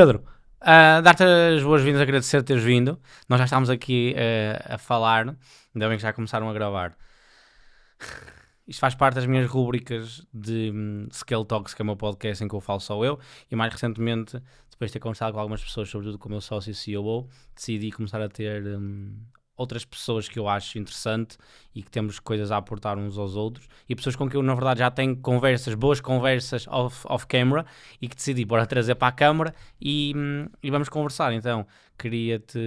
Pedro, dar-te as boas-vindas, agradecer teres vindo. Nós já estávamos aqui a falar, ainda bem que já começaram a gravar. Isto faz parte das minhas rúbricas de Scale Talks, que é o meu podcast em que eu falo só eu, e mais recentemente, depois de ter conversado com algumas pessoas, sobretudo com o meu sócio CEO, decidi começar a ter outras pessoas que eu acho interessante e que temos coisas a aportar uns aos outros, e pessoas com quem eu na verdade já tenho boas conversas off-camera, e que decidi bora trazer para a câmara e vamos conversar. Então queria-te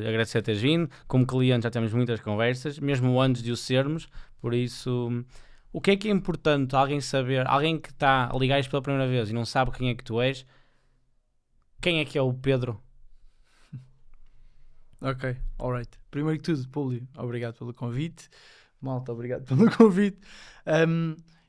agradecer teres vindo. Como cliente já temos muitas conversas, mesmo antes de o sermos, por isso o que é importante alguém saber, alguém que está a ligar isto pela primeira vez e não sabe quem é que tu és, quem é que é o Pedro? Ok, alright. Primeiro que tudo, Púlio, obrigado pelo convite. Malta, obrigado pelo convite.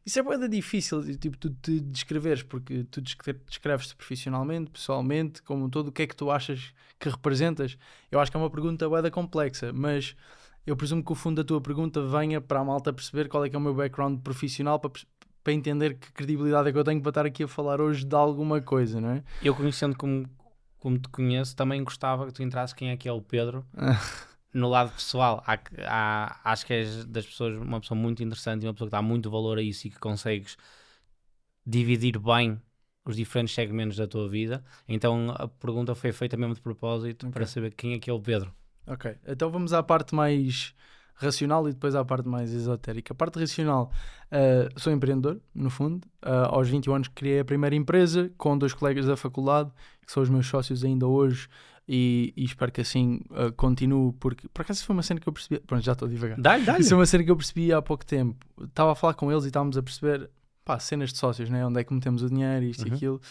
Isso é bué difícil, tipo, tu te descreveres, porque tu descreves-te profissionalmente, pessoalmente, como um todo, o que é que tu achas que representas? Eu acho que é uma pergunta bué complexa, mas eu presumo que o fundo da tua pergunta venha para a malta perceber qual é que é o meu background profissional, para entender que credibilidade é que eu tenho para estar aqui a falar hoje de alguma coisa, não é? Eu, conhecendo como te conheço, também gostava que tu entrasses quem é que é o Pedro. No lado pessoal, acho que és das pessoas, uma pessoa muito interessante e uma pessoa que dá muito valor a isso e que consegues dividir bem os diferentes segmentos da tua vida. Então a pergunta foi feita mesmo de propósito, para saber quem é que é o Pedro. Ok, então vamos à parte mais racional e depois à parte mais esotérica. A parte racional, sou empreendedor, no fundo. Aos 21 anos criei a primeira empresa com 2 colegas da faculdade, que são os meus sócios ainda hoje, e espero que assim continue, porque por acaso foi uma cena que eu percebi. Pronto, já estou a divagar. Dá-lhe. Isso é uma cena que eu percebi há pouco tempo. Estava a falar com eles e estávamos a perceber, cenas de sócios, né? Onde é que metemos o dinheiro, isto e aquilo.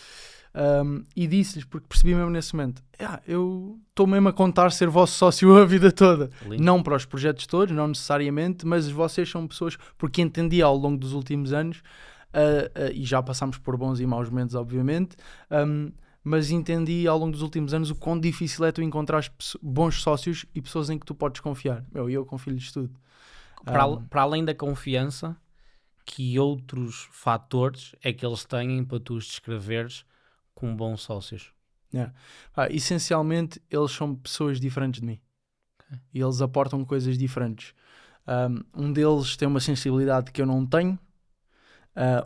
E disse-lhes, porque percebi mesmo nesse momento, eu estou mesmo a contar ser vosso sócio a vida toda. Lindo. Não para os projetos todos, não necessariamente, mas vocês são pessoas, porque entendi ao longo dos últimos anos, e já passámos por bons e maus momentos, obviamente, mas entendi ao longo dos últimos anos o quão difícil é tu encontrar bons sócios e pessoas em que tu podes confiar. Eu confio-lhes tudo. Para além da confiança, que outros fatores é que eles têm para tu os descreveres como bons sócios? Essencialmente, eles são pessoas diferentes de mim. Okay. E eles aportam coisas diferentes. Um deles tem uma sensibilidade que eu não tenho.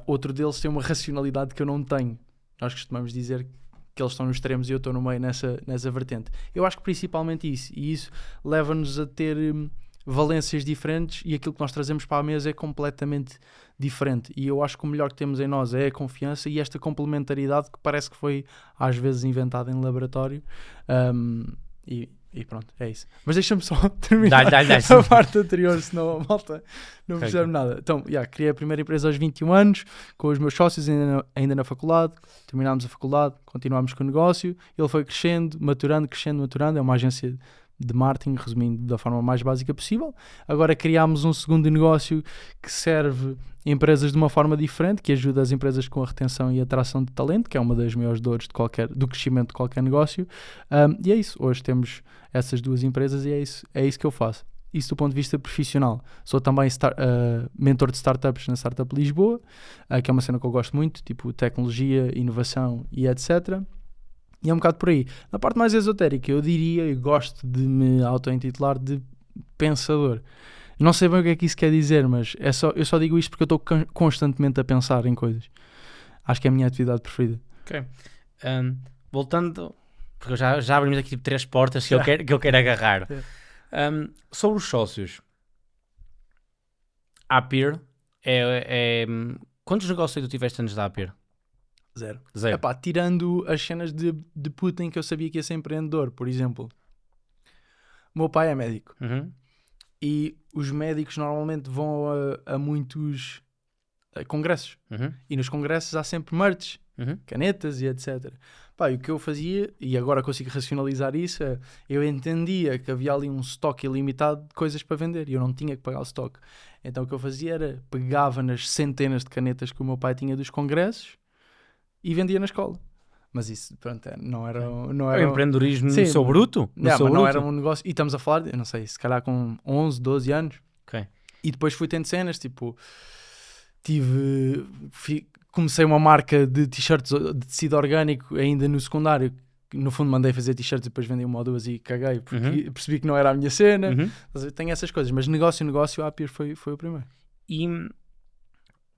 Outro deles tem uma racionalidade que eu não tenho. Nós costumamos dizer que eles estão nos extremos e eu estou no meio nessa vertente. Eu acho que principalmente isso. E isso leva-nos a ter valências diferentes, e aquilo que nós trazemos para a mesa é completamente diferente. E eu acho que o melhor que temos em nós é a confiança e esta complementaridade que parece que foi às vezes inventada em laboratório. E pronto, é isso. Mas deixa-me só terminar a parte anterior, senão a malta não percebe nada. Então, criei a primeira empresa aos 21 anos, com os meus sócios ainda na faculdade. Terminámos a faculdade, continuámos com o negócio. Ele foi crescendo, maturando. É uma agência de marketing, resumindo da forma mais básica possível. Agora criámos um segundo negócio que serve empresas de uma forma diferente, que ajuda as empresas com a retenção e a atração de talento, que é uma das maiores dores do crescimento de qualquer negócio. E é isso. Hoje temos essas duas empresas e é isso que eu faço. Isso do ponto de vista profissional. Sou também mentor de startups na Startup Lisboa, que é uma cena que eu gosto muito, tipo tecnologia, inovação e etc. E é um bocado por aí. Na parte mais esotérica, eu diria, e gosto de me auto-intitular de pensador. Não sei bem o que é que isso quer dizer, mas eu só digo isto porque eu estou constantemente a pensar em coisas. Acho que é a minha atividade preferida. Ok. Voltando, porque já abrimos aqui tipo 3 portas que eu quero agarrar. Sobre os sócios. A Appear quantos negócios tu tiveste antes da Appear? Zero. Zero. Tirando as cenas de Putin que eu sabia que ia ser empreendedor, por exemplo. O meu pai é médico. E os médicos normalmente vão a muitos congressos. E nos congressos há sempre merch, canetas e etc. E o que eu fazia, e agora consigo racionalizar isso, eu entendia que havia ali um estoque ilimitado de coisas para vender e eu não tinha que pagar o estoque. Então o que eu fazia era, pegava nas centenas de canetas que o meu pai tinha dos congressos e vendia na escola. Mas isso, pronto, não era o empreendedorismo no seu bruto? Não era um negócio. E estamos a falar, eu não sei, se calhar com 11, 12 anos. Okay. E depois fui tendo cenas, tipo, comecei uma marca de t-shirts de tecido orgânico ainda no secundário, no fundo mandei fazer t-shirts e depois vendi uma ou duas e caguei, porque percebi que não era a minha cena. Tem essas coisas, mas negócio, a Appier foi o primeiro. E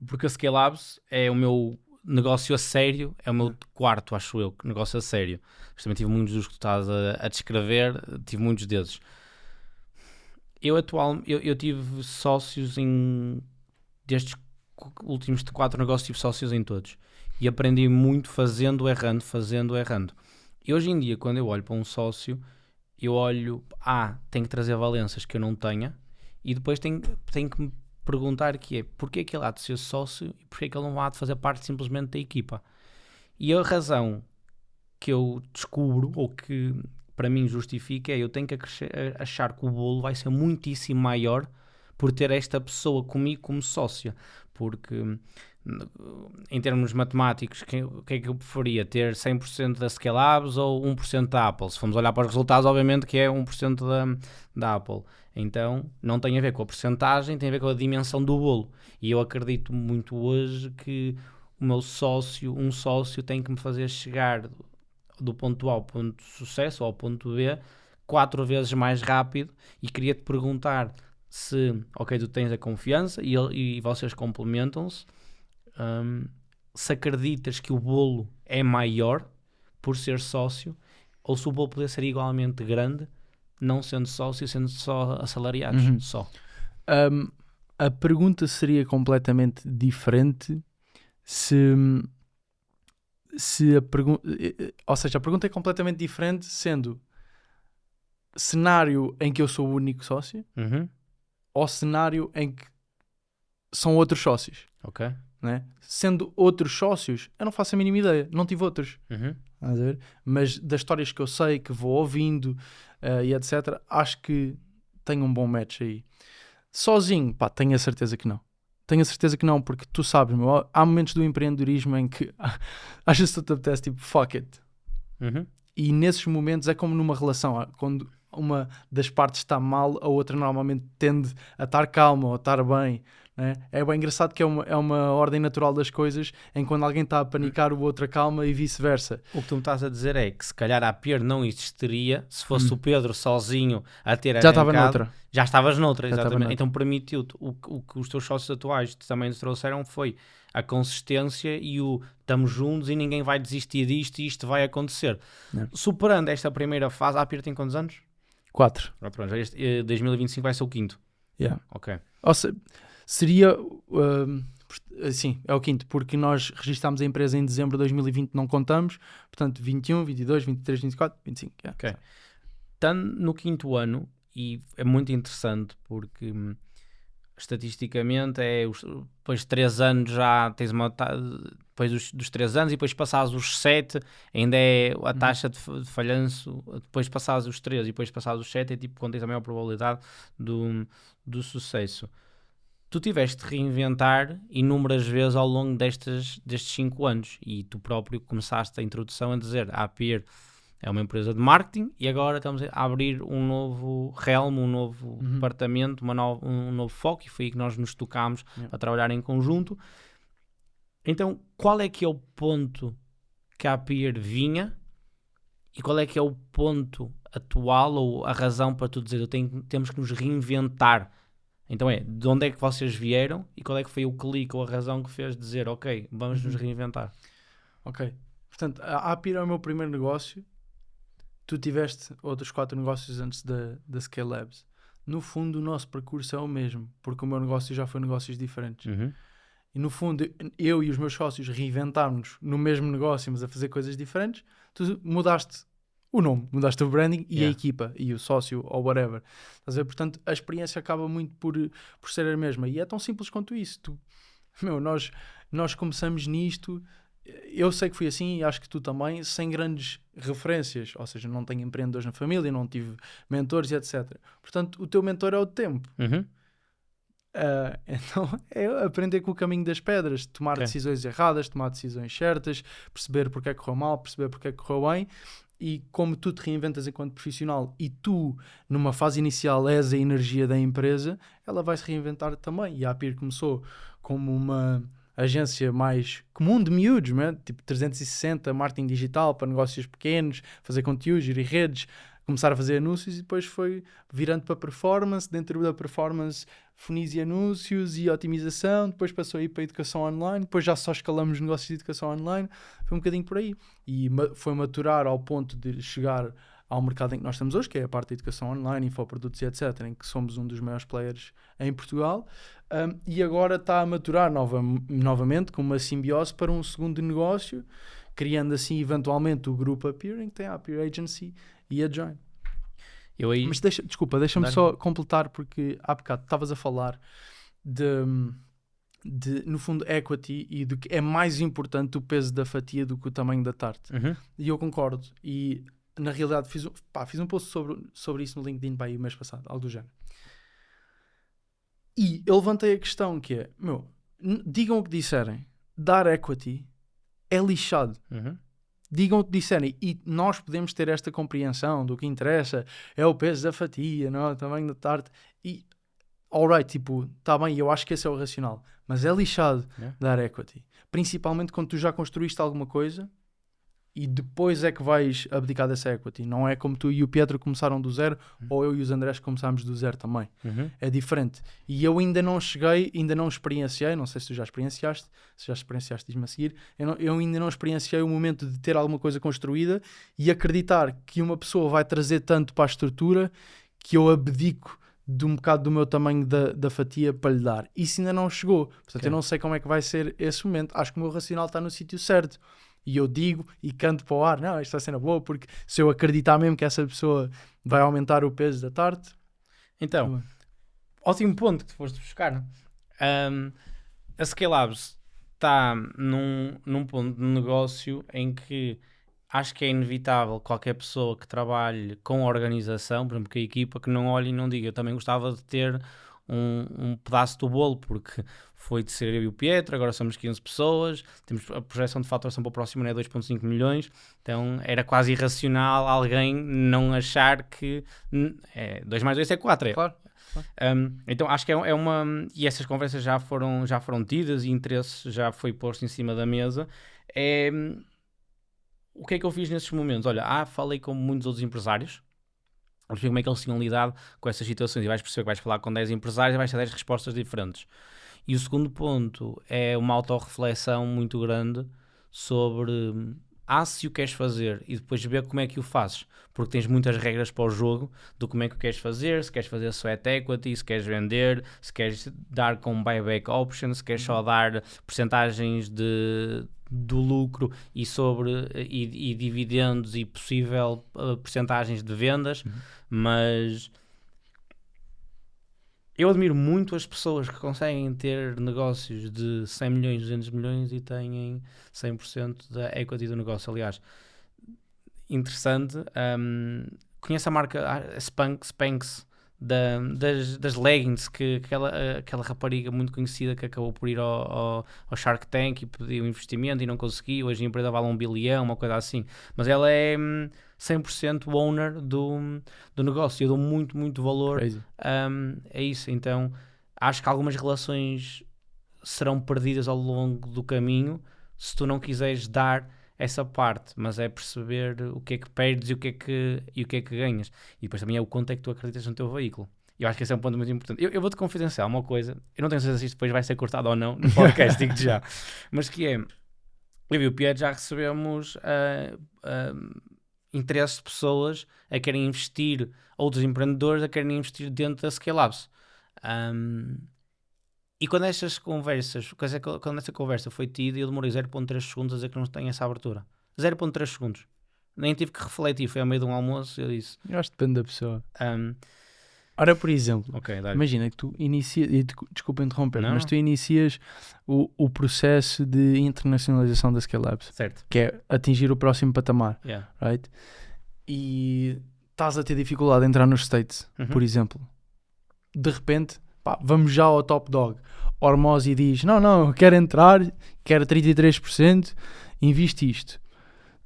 porque a Scale Labs é o meu negócio a sério, é o meu quarto, acho eu, negócio a sério. Também tive muitos dos que tu estás a descrever, tive muitos desses. Eu tive sócios destes últimos 4 negócios, tive sócios em todos. E aprendi muito fazendo, errando. E hoje em dia, quando eu olho para um sócio, eu olho, tenho que trazer valências que eu não tenha, e depois tenho que me perguntar porquê que ele há de ser sócio e porquê que ele não há de fazer parte simplesmente da equipa. E a razão que eu descubro, ou que para mim justifica, eu tenho que achar que o bolo vai ser muitíssimo maior por ter esta pessoa comigo como sócia, porque em termos matemáticos, o que é que eu preferia? Ter 100% da Scale Labs ou 1% da Apple? Se formos olhar para os resultados, obviamente que é 1% da Apple. Então, não tem a ver com a percentagem, tem a ver com a dimensão do bolo. E eu acredito muito hoje que um sócio tem que me fazer chegar do ponto A ao ponto de sucesso, ou ao ponto B, 4 vezes mais rápido. E queria-te perguntar se, tu tens a confiança e vocês complementam-se, se acreditas que o bolo é maior por ser sócio, ou se o bolo poderia ser igualmente grande, não sendo sócio, sendo só assalariados. A pergunta seria completamente diferente se a pergunta, ou seja, a pergunta é completamente diferente sendo cenário em que eu sou o único sócio ou cenário em que são outros sócios. Ok. Né? Sendo outros sócios, eu não faço a mínima ideia, não tive outros. A ver? Mas das histórias que eu sei, que vou ouvindo e etc, acho que tenho um bom match aí. Sozinho, tenho a certeza que não. Tenho a certeza que não, porque tu sabes, há momentos do empreendedorismo em que às vezes tu te apetece tipo, fuck it. E nesses momentos é como numa relação, quando uma das partes está mal, a outra normalmente tende a estar calma ou a estar bem. Né? É bem engraçado que é uma ordem natural das coisas, em quando alguém está a panicar, o outro acalma e vice-versa. O que tu me estás a dizer é que se calhar a Appier não existiria se fosse o Pedro sozinho a ter já estava noutra. Já estavas noutra, exatamente. Então permitiu-te, o que os teus sócios atuais também te trouxeram foi a consistência e estamos juntos e ninguém vai desistir disto e isto vai acontecer. Superando esta primeira fase, a Appier tem quantos anos? 4. Pronto, 2025 vai ser o 5º. Ok. Ou seja, seria... sim, é o 5º, porque nós registámos a empresa em dezembro de 2020, não contamos, portanto 21, 22, 23, 24, 25. Ok. Estando no 5º ano, e é muito interessante porque estatisticamente depois de 3 anos já tens depois dos 3 anos, e depois passares os 7 ainda é a taxa de falhanço, depois passares os 3 e depois passares os 7 é tipo quando tens a maior probabilidade do sucesso. Tu tiveste de reinventar inúmeras vezes ao longo destes 5 anos, e tu próprio começaste a introdução a dizer a Appier é uma empresa de marketing e agora estamos a abrir um novo realm, um novo departamento, um novo foco, e foi aí que nós nos tocámos para trabalhar em conjunto. Então, qual é que é o ponto que a Appier vinha e qual é que é o ponto atual, ou a razão para tu dizer temos que nos reinventar? Então de onde é que vocês vieram e qual é que foi o clique ou a razão que fez dizer ok, vamos nos reinventar? Ok, portanto, a Appier é o meu primeiro negócio. Tu tiveste outros 4 negócios antes da Scale Labs. No fundo, o nosso percurso é o mesmo, porque o meu negócio já foi negócios diferentes. E no fundo, eu e os meus sócios reinventámos-nos no mesmo negócio, mas a fazer coisas diferentes. Tu mudaste o nome, mudaste o branding e a equipa, e o sócio, ou whatever. Estás a ver? Portanto, a experiência acaba muito por ser a mesma. E é tão simples quanto isso. Nós começamos nisto... Eu sei que fui assim, e acho que tu também, sem grandes referências, ou seja, não tenho empreendedores na família, não tive mentores e etc. Portanto, o teu mentor é o tempo. Então é aprender com o caminho das pedras, tomar decisões erradas, tomar decisões certas, perceber porque é que correu mal, perceber porque é que correu bem. E como tu te reinventas enquanto profissional e tu, numa fase inicial, és a energia da empresa, ela vai se reinventar também. E a Appier começou como agência mais comum de miúdos, né? Tipo 360, marketing digital para negócios pequenos, fazer conteúdos, gerir redes, começar a fazer anúncios e depois foi virando para performance, dentro da performance funis e anúncios e otimização, depois passou aí para a educação online, depois já só escalamos negócios de educação online, foi um bocadinho por aí. E foi maturar ao ponto de chegar ao mercado em que nós estamos hoje, que é a parte da educação online, infoprodutos e etc., em que somos um dos maiores players em Portugal, e agora está a maturar novamente com uma simbiose para um segundo negócio, criando assim eventualmente o grupo Appear, em que tem a Appear Agency e a Join. Mas deixa-me só completar, porque há bocado estavas a falar de, no fundo, equity e do que é mais importante o peso da fatia do que o tamanho da tarte. E eu concordo. E na realidade fiz um post sobre isso no LinkedIn o mês passado, algo do género. E eu levantei a questão que é, digam o que disserem, dar equity é lixado. Digam o que disserem e nós podemos ter esta compreensão do que interessa é o peso da fatia, não é? O tamanho da tarte e alright, tipo, está bem, eu acho que esse é o racional, mas é lixado dar equity, principalmente quando tu já construíste alguma coisa e depois é que vais abdicar dessa equity. Não é como tu e o Pietro começaram do zero, ou eu e os Andrés começámos do zero também. É diferente. E eu ainda não cheguei, ainda não experienciei, não sei se tu já experienciaste, se já experienciaste, diz-me a seguir, eu ainda não experienciei o momento de ter alguma coisa construída e acreditar que uma pessoa vai trazer tanto para a estrutura que eu abdico de um bocado do meu tamanho da fatia para lhe dar. Isso ainda não chegou. Portanto, eu não sei como é que vai ser esse momento. Acho que o meu racional está no sítio certo. E eu digo e canto para o ar, não, isto vai ser na boa, porque se eu acreditar mesmo que essa pessoa vai aumentar o peso da tarte... Então, ótimo ponto que tu foste buscar. A Scalelabs está num ponto de negócio em que acho que é inevitável qualquer pessoa que trabalhe com a organização, por exemplo, com a equipa, que não olhe e não diga, eu também gostava de ter um pedaço do bolo, porque foi de ser eu e o Pietro, agora somos 15 pessoas, temos a projeção de faturação para o próximo ano é 2,5 milhões, então era quase irracional alguém não achar que 2 mais 2 é 4. Claro. Então acho que é uma... E essas conversas já foram tidas e interesse já foi posto em cima da mesa. O que é que eu fiz nesses momentos? Olha, falei com muitos outros empresários, vamos ver como é que eles tinham lidado com essas situações e vais perceber que vais falar com 10 empresários e vais ter 10 respostas diferentes. E o segundo ponto é uma autorreflexão muito grande sobre se o queres fazer e depois ver como é que o fazes, porque tens muitas regras para o jogo do como é que o queres fazer, se queres fazer sweat equity, se queres vender, se queres dar com buyback options, se queres só dar percentagens do lucro e dividendos e possível percentagens de vendas, mas eu admiro muito as pessoas que conseguem ter negócios de 100 milhões, 200 milhões e têm 100% da equity do negócio. Aliás, interessante, conheço a marca Spanx das leggings, que aquela rapariga muito conhecida que acabou por ir ao Shark Tank e pediu investimento e não conseguiu, hoje a empresa vale 1 bilhão, uma coisa assim, mas ela é 100% owner do negócio. Eu dou muito, muito valor a isso. Então acho que algumas relações serão perdidas ao longo do caminho se tu não quiseres dar essa parte, mas é perceber o que é que perdes e o que é que ganhas. E depois também é o quanto é que tu acreditas no teu veículo. Eu acho que esse é um ponto muito importante. Eu vou-te confidenciar uma coisa, eu não tenho certeza se isto depois vai ser cortado ou não no podcast, digo-te já, mas que é, eu e o Pietro já recebemos interesses de pessoas a querem investir, outros empreendedores a querem investir dentro da Scalelabs. E quando essa conversa foi tida, eu demorei 0.3 segundos a dizer que não tenho essa abertura. 0.3 segundos. Nem tive que refletir, foi ao meio de um almoço e eu disse... Eu acho que depende da pessoa. Ora, por exemplo, imagina que tu inicias... Desculpa interromper, mas tu inicias o processo de internacionalização da Scalelabs. Certo. Que é atingir o próximo patamar. Right? E estás a ter dificuldade em entrar nos States, por exemplo. De repente... vamos já ao top dog. Hormozzi diz, não, quero entrar, quero 33%, investe isto.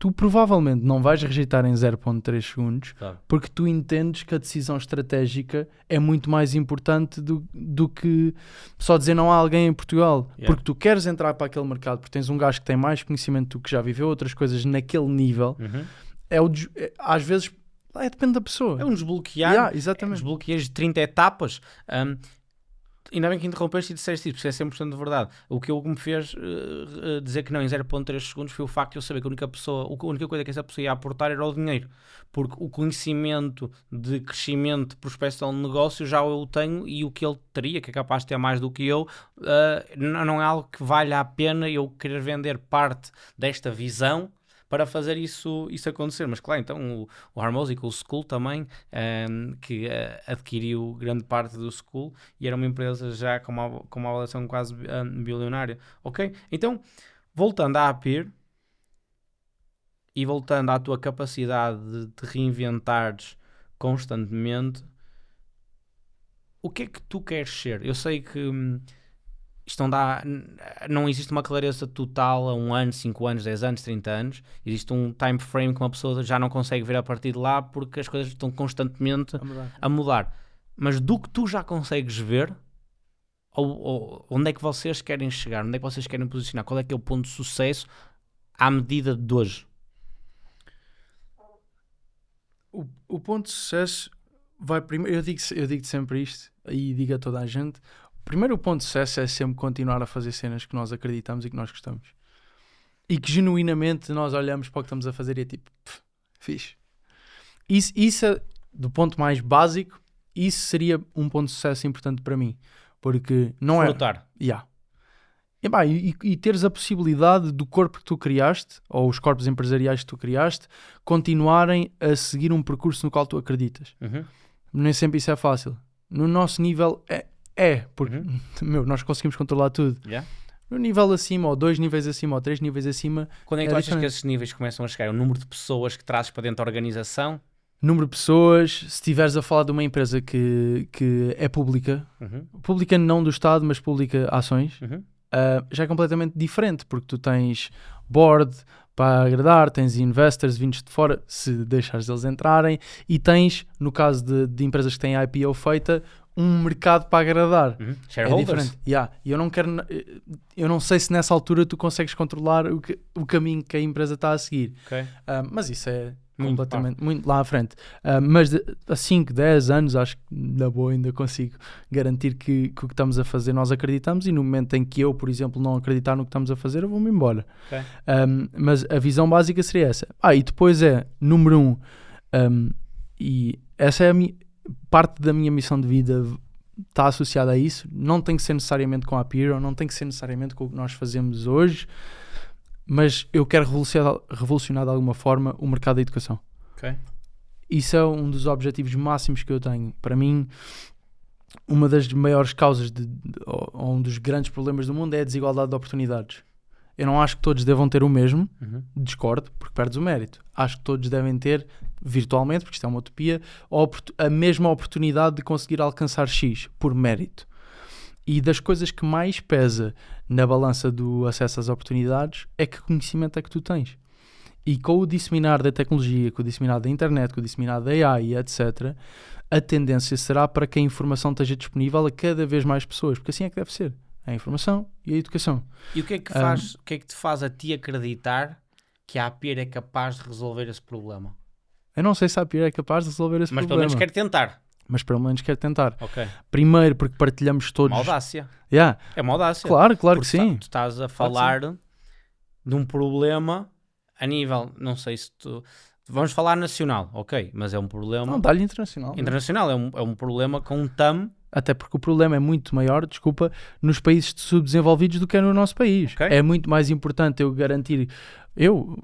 tu provavelmente não vais rejeitar em 0.3 segundos Claro. porque tu entendes que a decisão estratégica é muito mais importante do que só dizer não a alguém em Portugal. Yeah. Porque tu queres entrar para aquele mercado, porque tens um gajo que tem mais conhecimento do que já viveu outras coisas naquele nível. Às vezes, depende da pessoa. É um desbloquear. Yeah, exatamente. Desbloqueias de 30 etapas. Ainda bem que interrompeste e disseste isso, porque isso é 100% de verdade. O que me fez dizer que não em 0.3 segundos foi o facto de eu saber que a única coisa que essa pessoa ia aportar era o dinheiro. Porque o conhecimento de crescimento, de prospecção de negócio já eu tenho, e o que ele teria, que é capaz de ter mais do que eu, não é algo que valha a pena eu querer vender parte desta visão para fazer isso acontecer. Mas claro, então o Harmozy com o School também, que adquiriu grande parte do School e era uma empresa já com uma avaliação quase bilionária. Ok? Então, voltando à Appear e voltando à tua capacidade de te reinventares constantemente, o que é que tu queres ser? Eu sei que isto não existe uma clareza total a 1 ano, 5 anos, 10 anos, 30 anos. Existe um time frame que uma pessoa já não consegue ver a partir de lá porque as coisas estão constantemente a mudar. Mas do que tu já consegues ver, ou onde é que vocês querem chegar? Onde é que vocês querem posicionar? Qual é que é o ponto de sucesso à medida de hoje? O ponto de sucesso vai primeiro. Eu digo sempre isto e digo a toda a gente. Primeiro, o ponto de sucesso é sempre continuar a fazer cenas que nós acreditamos e que nós gostamos. E que genuinamente nós olhamos para o que estamos a fazer e é tipo, fixe. Isso do ponto mais básico, isso seria um ponto de sucesso importante para mim. Porque não é... Frutar. Yeah. E teres a possibilidade do corpo que tu criaste, ou os corpos empresariais que tu criaste, continuarem a seguir um percurso no qual tu acreditas. Nem sempre isso é fácil. No nosso nível porque nós conseguimos controlar tudo. Yeah. No nível acima, ou 2 níveis acima, ou 3 níveis acima. Quando é que tu achas que esses níveis começam a chegar? O número de pessoas que trazes para dentro da organização? Número de pessoas, se estiveres a falar de uma empresa que é pública, pública não do Estado, mas pública ações, já é completamente diferente, porque tu tens board para agradar, tens investors vindos de fora, se deixares eles entrarem, e tens, no caso de empresas que têm IPO feita, um mercado para agradar. Shareholders. É diferente. E eu não sei se nessa altura tu consegues controlar o caminho que a empresa está a seguir. Okay. Mas isso é Muito completamente muito lá à frente. Mas a 5, 10 anos acho que na boa ainda consigo garantir que o que estamos a fazer nós acreditamos, e no momento em que eu, por exemplo, não acreditar no que estamos a fazer, eu vou-me embora. Okay. Mas a visão básica seria essa. E depois número 1, e essa é parte da minha missão de vida, está associada a isso. Não tem que ser necessariamente com a Appear, ou não tem que ser necessariamente com o que nós fazemos hoje, mas eu quero revolucionar de alguma forma o mercado da educação. Okay. Isso é um dos objetivos máximos que eu tenho. Para mim, uma das maiores causas ou um dos grandes problemas do mundo é a desigualdade de oportunidades. Eu não acho que todos devam ter o mesmo, discordo, porque perdes o mérito. Acho que todos devem ter, virtualmente, porque isto é uma utopia, a mesma oportunidade de conseguir alcançar X, por mérito. E das coisas que mais pesa na balança do acesso às oportunidades é que conhecimento é que tu tens. E com o disseminar da tecnologia, com o disseminar da internet, com o disseminar da AI, etc., a tendência será para que a informação esteja disponível a cada vez mais pessoas, porque assim é que deve ser. A informação e a educação. E o que é que te faz a ti acreditar que a Appear é capaz de resolver esse problema? Eu não sei se a Appear é capaz de resolver esse problema. Mas pelo menos quer tentar. Okay. Primeiro porque partilhamos todos... Uma audácia. Yeah. É uma audácia. Claro porque que sim. Tu estás a falar de um problema a nível... Não sei se tu... Vamos falar nacional, ok. Mas é um problema... Não, dá-lhe internacional. Internacional. É um problema com um TAM... Até porque o problema é muito maior, nos países subdesenvolvidos do que é no nosso país. Okay. É muito mais importante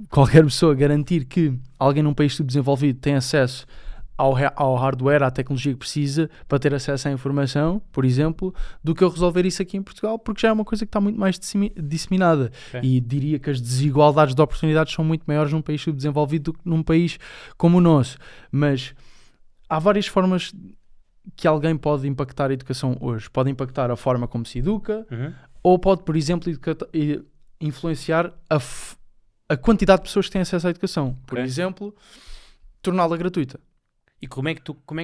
qualquer pessoa, garantir que alguém num país subdesenvolvido tem acesso ao hardware, à tecnologia que precisa para ter acesso à informação, por exemplo, do que eu resolver isso aqui em Portugal, porque já é uma coisa que está muito mais disseminada. Okay. E diria que as desigualdades de oportunidades são muito maiores num país subdesenvolvido do que num país como o nosso. Mas há várias formas que alguém pode impactar a educação hoje. Pode impactar a forma como se educa, ou pode, por exemplo, influenciar a quantidade de pessoas que têm acesso à educação. Por Ok. exemplo, torná-la gratuita. E como é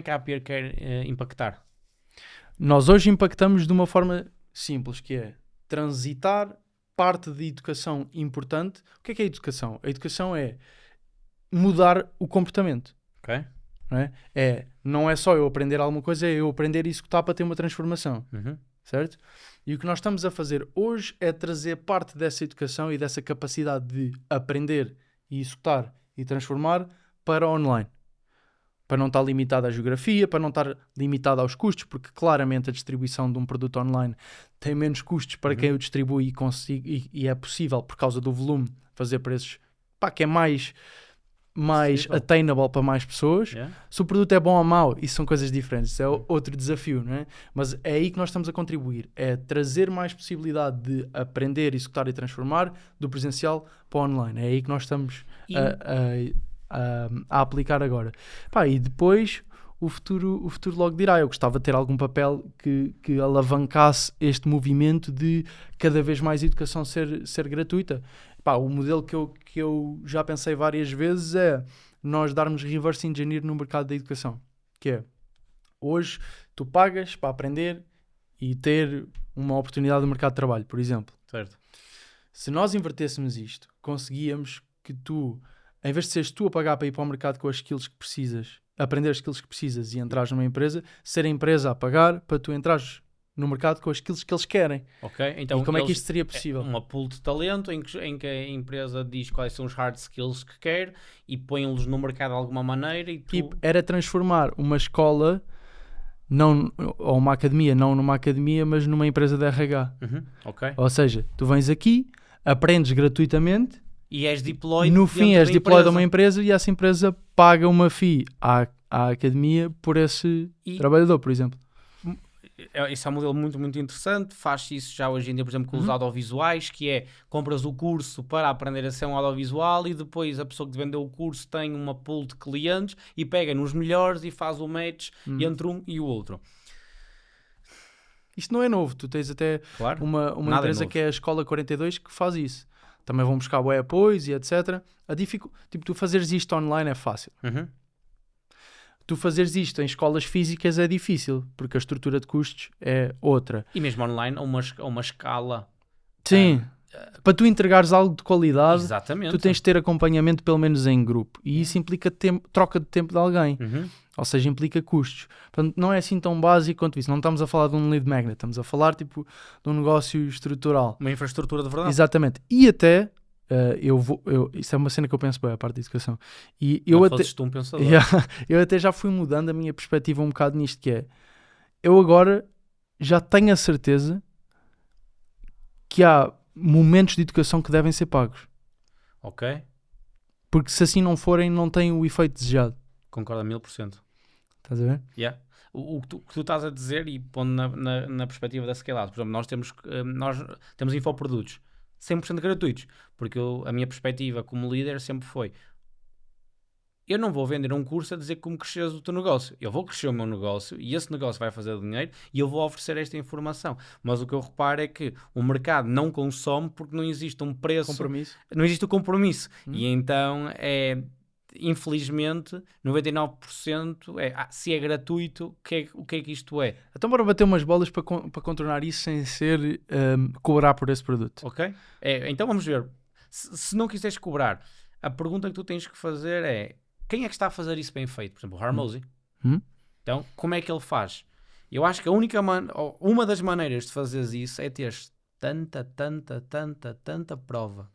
que a APR quer impactar? Nós hoje impactamos de uma forma simples, que é transitar parte de educação importante. O que é a educação? A educação é mudar o comportamento. Ok? Não é só eu aprender alguma coisa, é eu aprender e executar para ter uma transformação. Uhum. Certo? E o que nós estamos a fazer hoje é trazer parte dessa educação e dessa capacidade de aprender e executar e transformar para online. Para não estar limitado à geografia, para não estar limitado aos custos, porque claramente a distribuição de um produto online tem menos custos para quem o distribui e é possível, por causa do volume, fazer preços que é mais Possível. attainable para mais pessoas. Yeah. Se o produto é bom ou mau, isso são coisas diferentes, isso é outro desafio, não é? Mas é aí que nós estamos a contribuir, é trazer mais possibilidade de aprender, executar e transformar do presencial para o online. É aí que nós estamos a aplicar agora. E depois o futuro logo dirá. Eu gostava de ter algum papel que alavancasse este movimento de cada vez mais educação ser gratuita. O modelo que eu já pensei várias vezes é nós darmos reverse engineer no mercado da educação. Que é, hoje tu pagas para aprender e ter uma oportunidade no mercado de trabalho, por exemplo. Certo. Se nós invertêssemos isto, conseguíamos que tu, em vez de seres tu a pagar para ir para o mercado com as skills que precisas, aprender as skills que precisas e entrares numa empresa, ser a empresa a pagar para tu entrares no mercado com as skills que eles querem. Ok, então e como é que isto seria possível? Uma pool de talento em que a empresa diz quais são os hard skills que quer e põe-los no mercado de alguma maneira e tu... Era transformar uma escola ou uma academia, não numa academia, mas numa empresa de RH. Ok. Ou seja, tu vens aqui, aprendes gratuitamente E és deployed no fim és deployed a uma empresa e essa empresa paga uma fee à academia por esse trabalhador, por exemplo. Esse é um modelo muito, muito interessante. Faz-se isso já hoje em dia, por exemplo, com os audiovisuais, que é, compras o curso para aprender a ser um audiovisual e depois a pessoa que te vendeu o curso tem uma pool de clientes e pega nos melhores e faz o match entre um e o outro. Isto não é novo. Tu tens até uma empresa que é a Escola 42 que faz isso. Também vão buscar bué apoios e etc. Tu fazeres isto online é fácil. Tu fazeres isto em escolas físicas é difícil, porque a estrutura de custos é outra. E mesmo online, a uma escala. Sim. Para tu entregares algo de qualidade, exatamente, tu tens de ter acompanhamento pelo menos em grupo. E isso implica troca de tempo de alguém. Ou seja, implica custos. Portanto, não é assim tão básico quanto isso. Não estamos a falar de um lead magnet, estamos a falar de um negócio estrutural. Uma infraestrutura de verdade. Exatamente. E até... isso é uma cena que eu penso bem, a parte da educação. E eu até já fui mudando a minha perspectiva um bocado nisto, que é, eu agora já tenho a certeza que há momentos de educação que devem ser pagos. Ok. Porque se assim não forem, não tem o efeito desejado. Concordo a 1000%. Estás a ver? Yeah. O que tu estás a dizer, e pondo na perspectiva da Scale-Out, por exemplo, nós temos infoprodutos 100% gratuitos, porque a minha perspectiva como líder sempre foi: eu não vou vender um curso a dizer como cresces o teu negócio, eu vou crescer o meu negócio e esse negócio vai fazer dinheiro e eu vou oferecer esta informação. Mas o que eu reparo é que o mercado não consome porque não existe um preço, não existe o compromisso. E então infelizmente 99% se é gratuito, o que é que isto é? Então bora bater umas bolas para contornar isso sem ser cobrar por esse produto. Ok? Então vamos ver. Se não quiseres cobrar, a pergunta que tu tens que fazer é: quem é que está a fazer isso bem feito? Por exemplo, o Hormozi. Então, como é que ele faz? Eu acho que uma das maneiras de fazeres isso é teres tanta prova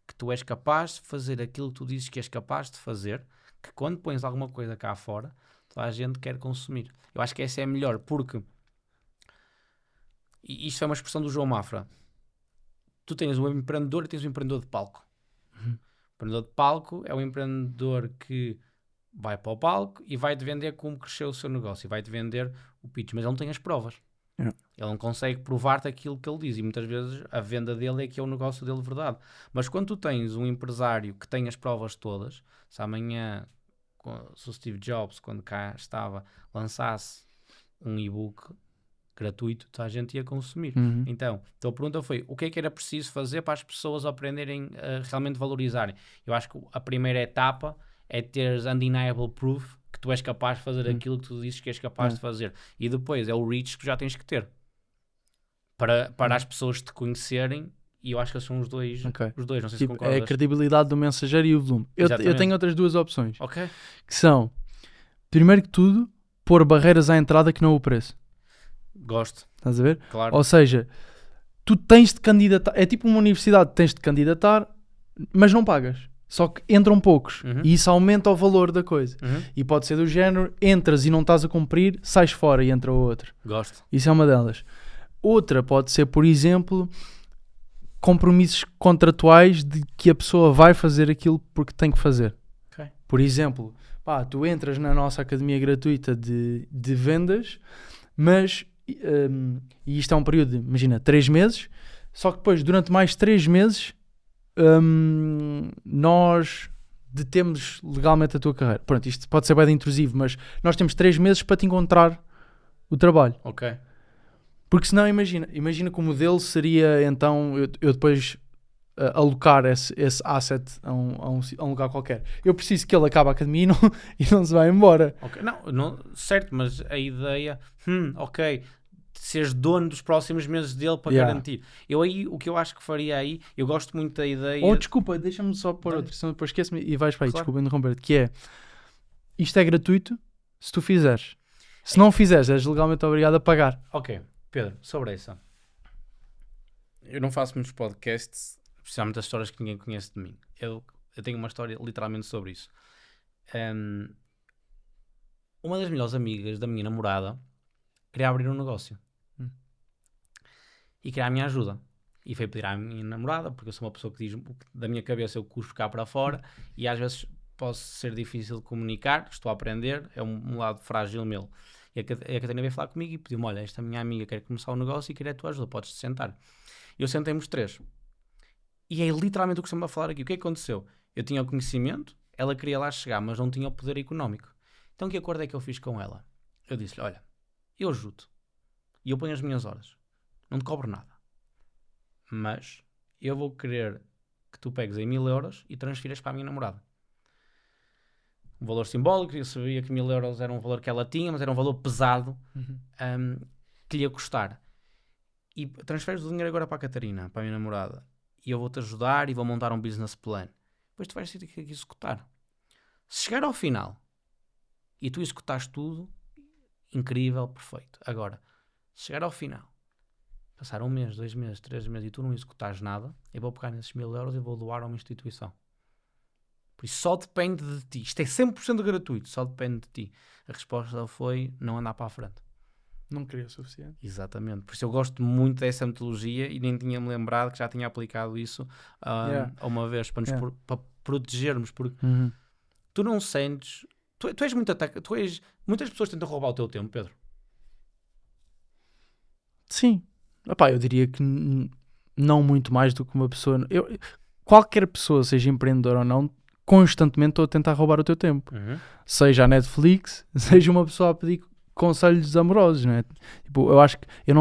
que tu és capaz de fazer aquilo que tu dizes que és capaz de fazer, que quando pões alguma coisa cá fora, toda a gente quer consumir. Eu acho que essa é a melhor, porque isto é uma expressão do João Mafra. Tu tens um empreendedor e tens um empreendedor de palco. O empreendedor de palco é um empreendedor que vai para o palco e vai-te vender como cresceu o seu negócio e vai-te vender o pitch, mas ele não tem as provas. Ele não consegue provar-te aquilo que ele diz e muitas vezes a venda dele é que é o negócio dele de verdade. Mas quando tu tens um empresário que tem as provas todas, se amanhã, se o Steve Jobs, quando cá estava, lançasse um e-book gratuito, toda a gente ia consumir. Uhum. Então a pergunta foi, o que é que era preciso fazer para as pessoas aprenderem a realmente valorizarem? Eu acho que a primeira etapa é teres undeniable proof que tu és capaz de fazer aquilo que tu dizes que és capaz de fazer. E depois é o reach que já tens que ter para as pessoas te conhecerem. E eu acho que são os dois, Ok. não sei se Tipo, concordas. é a credibilidade do mensageiro e o volume. Eu Exatamente. tenho outras duas opções, Ok, que são, primeiro que tudo, pôr barreiras à entrada que não o preço. gosto, Estás a ver? claro. Ou seja, tu tens de candidatar, é tipo uma universidade, tens de candidatar, mas não pagas. Só que entram poucos e isso aumenta o valor da coisa. E pode ser do género, entras e não estás a cumprir, sais fora e entra outro. Gosto. Isso é uma delas. Outra pode ser, por exemplo, compromissos contratuais de que a pessoa vai fazer aquilo porque tem que fazer. Ok. Por exemplo, tu entras na nossa academia gratuita de vendas, mas e isto é um período de, imagina, 3 meses, só que depois, durante mais 3 meses, nós detemos legalmente a tua carreira. Pronto, isto pode ser bem intrusivo, mas nós temos 3 meses para te encontrar o trabalho. Ok. Porque senão, imagina que o modelo seria, então, eu depois alocar esse asset a um lugar qualquer. Eu preciso que ele acabe a academia e não se vá embora. Ok. Não, certo, mas a ideia, ok, de seres dono dos próximos meses dele para garantir. Eu aí, o que eu acho que faria aí, eu gosto muito da ideia... Ou desculpa, deixa-me só pôr outro, senão depois esquece-me e vais para aí, Claro. desculpa interromper-te, que é, isto é gratuito se tu fizeres. Se não fizeres, és legalmente obrigado a pagar. Ok, Pedro, sobre essa. Eu não faço muitos podcasts, especialmente as histórias que ninguém conhece de mim. Eu tenho uma história literalmente sobre isso. Uma das melhores amigas da minha namorada queria abrir um negócio. E queria a minha ajuda. E foi pedir à minha namorada, porque eu sou uma pessoa que diz o que da minha cabeça eu cuspo cá para fora e às vezes posso ser difícil de comunicar, estou a aprender, é um lado frágil meu. E a Catarina veio falar comigo e pediu-me, olha, esta minha amiga quer começar um negócio e quer a tua ajuda, podes-te sentar. E eu sentei-me os três. E é literalmente o que estamos a falar aqui. O que é que aconteceu? Eu tinha o conhecimento, ela queria lá chegar, mas não tinha o poder económico. Então que acordo é que eu fiz com ela? Eu disse-lhe, olha, eu ajudo e eu ponho as minhas horas. Não te cobro nada. Mas eu vou querer que tu pegues aí 1000 euros e transfiras para a minha namorada. Um valor simbólico, eu sabia que 1000 euros era um valor que ela tinha, mas era um valor pesado que lhe ia custar. E transferes o dinheiro agora para a Catarina, para a minha namorada, e eu vou-te ajudar e vou montar um business plan. Depois tu vais ter que executar. Se chegar ao final e tu executares tudo, incrível, perfeito. Agora, se chegar ao final, passar 1 mês, 2 meses, 3 meses e tu não executares nada, eu vou pegar nesses 1000 euros e vou doar a uma instituição. Por isso só depende de ti. Isto é 100% gratuito, só depende de ti. A resposta foi não andar para a frente. Não queria o suficiente. Exatamente. Por isso eu gosto muito dessa metodologia e nem tinha-me lembrado que já tinha aplicado isso a uma vez para para protegermos. Porque tu não sentes... Tu és muito atacado. Muitas pessoas tentam roubar o teu tempo, Pedro. Sim. Epá, eu diria que não muito mais do que uma pessoa... Qualquer pessoa, seja empreendedor ou não, constantemente estou a tentar roubar o teu tempo. Seja a Netflix, seja uma pessoa a pedir conselhos amorosos, não é? Tipo, eu acho que eu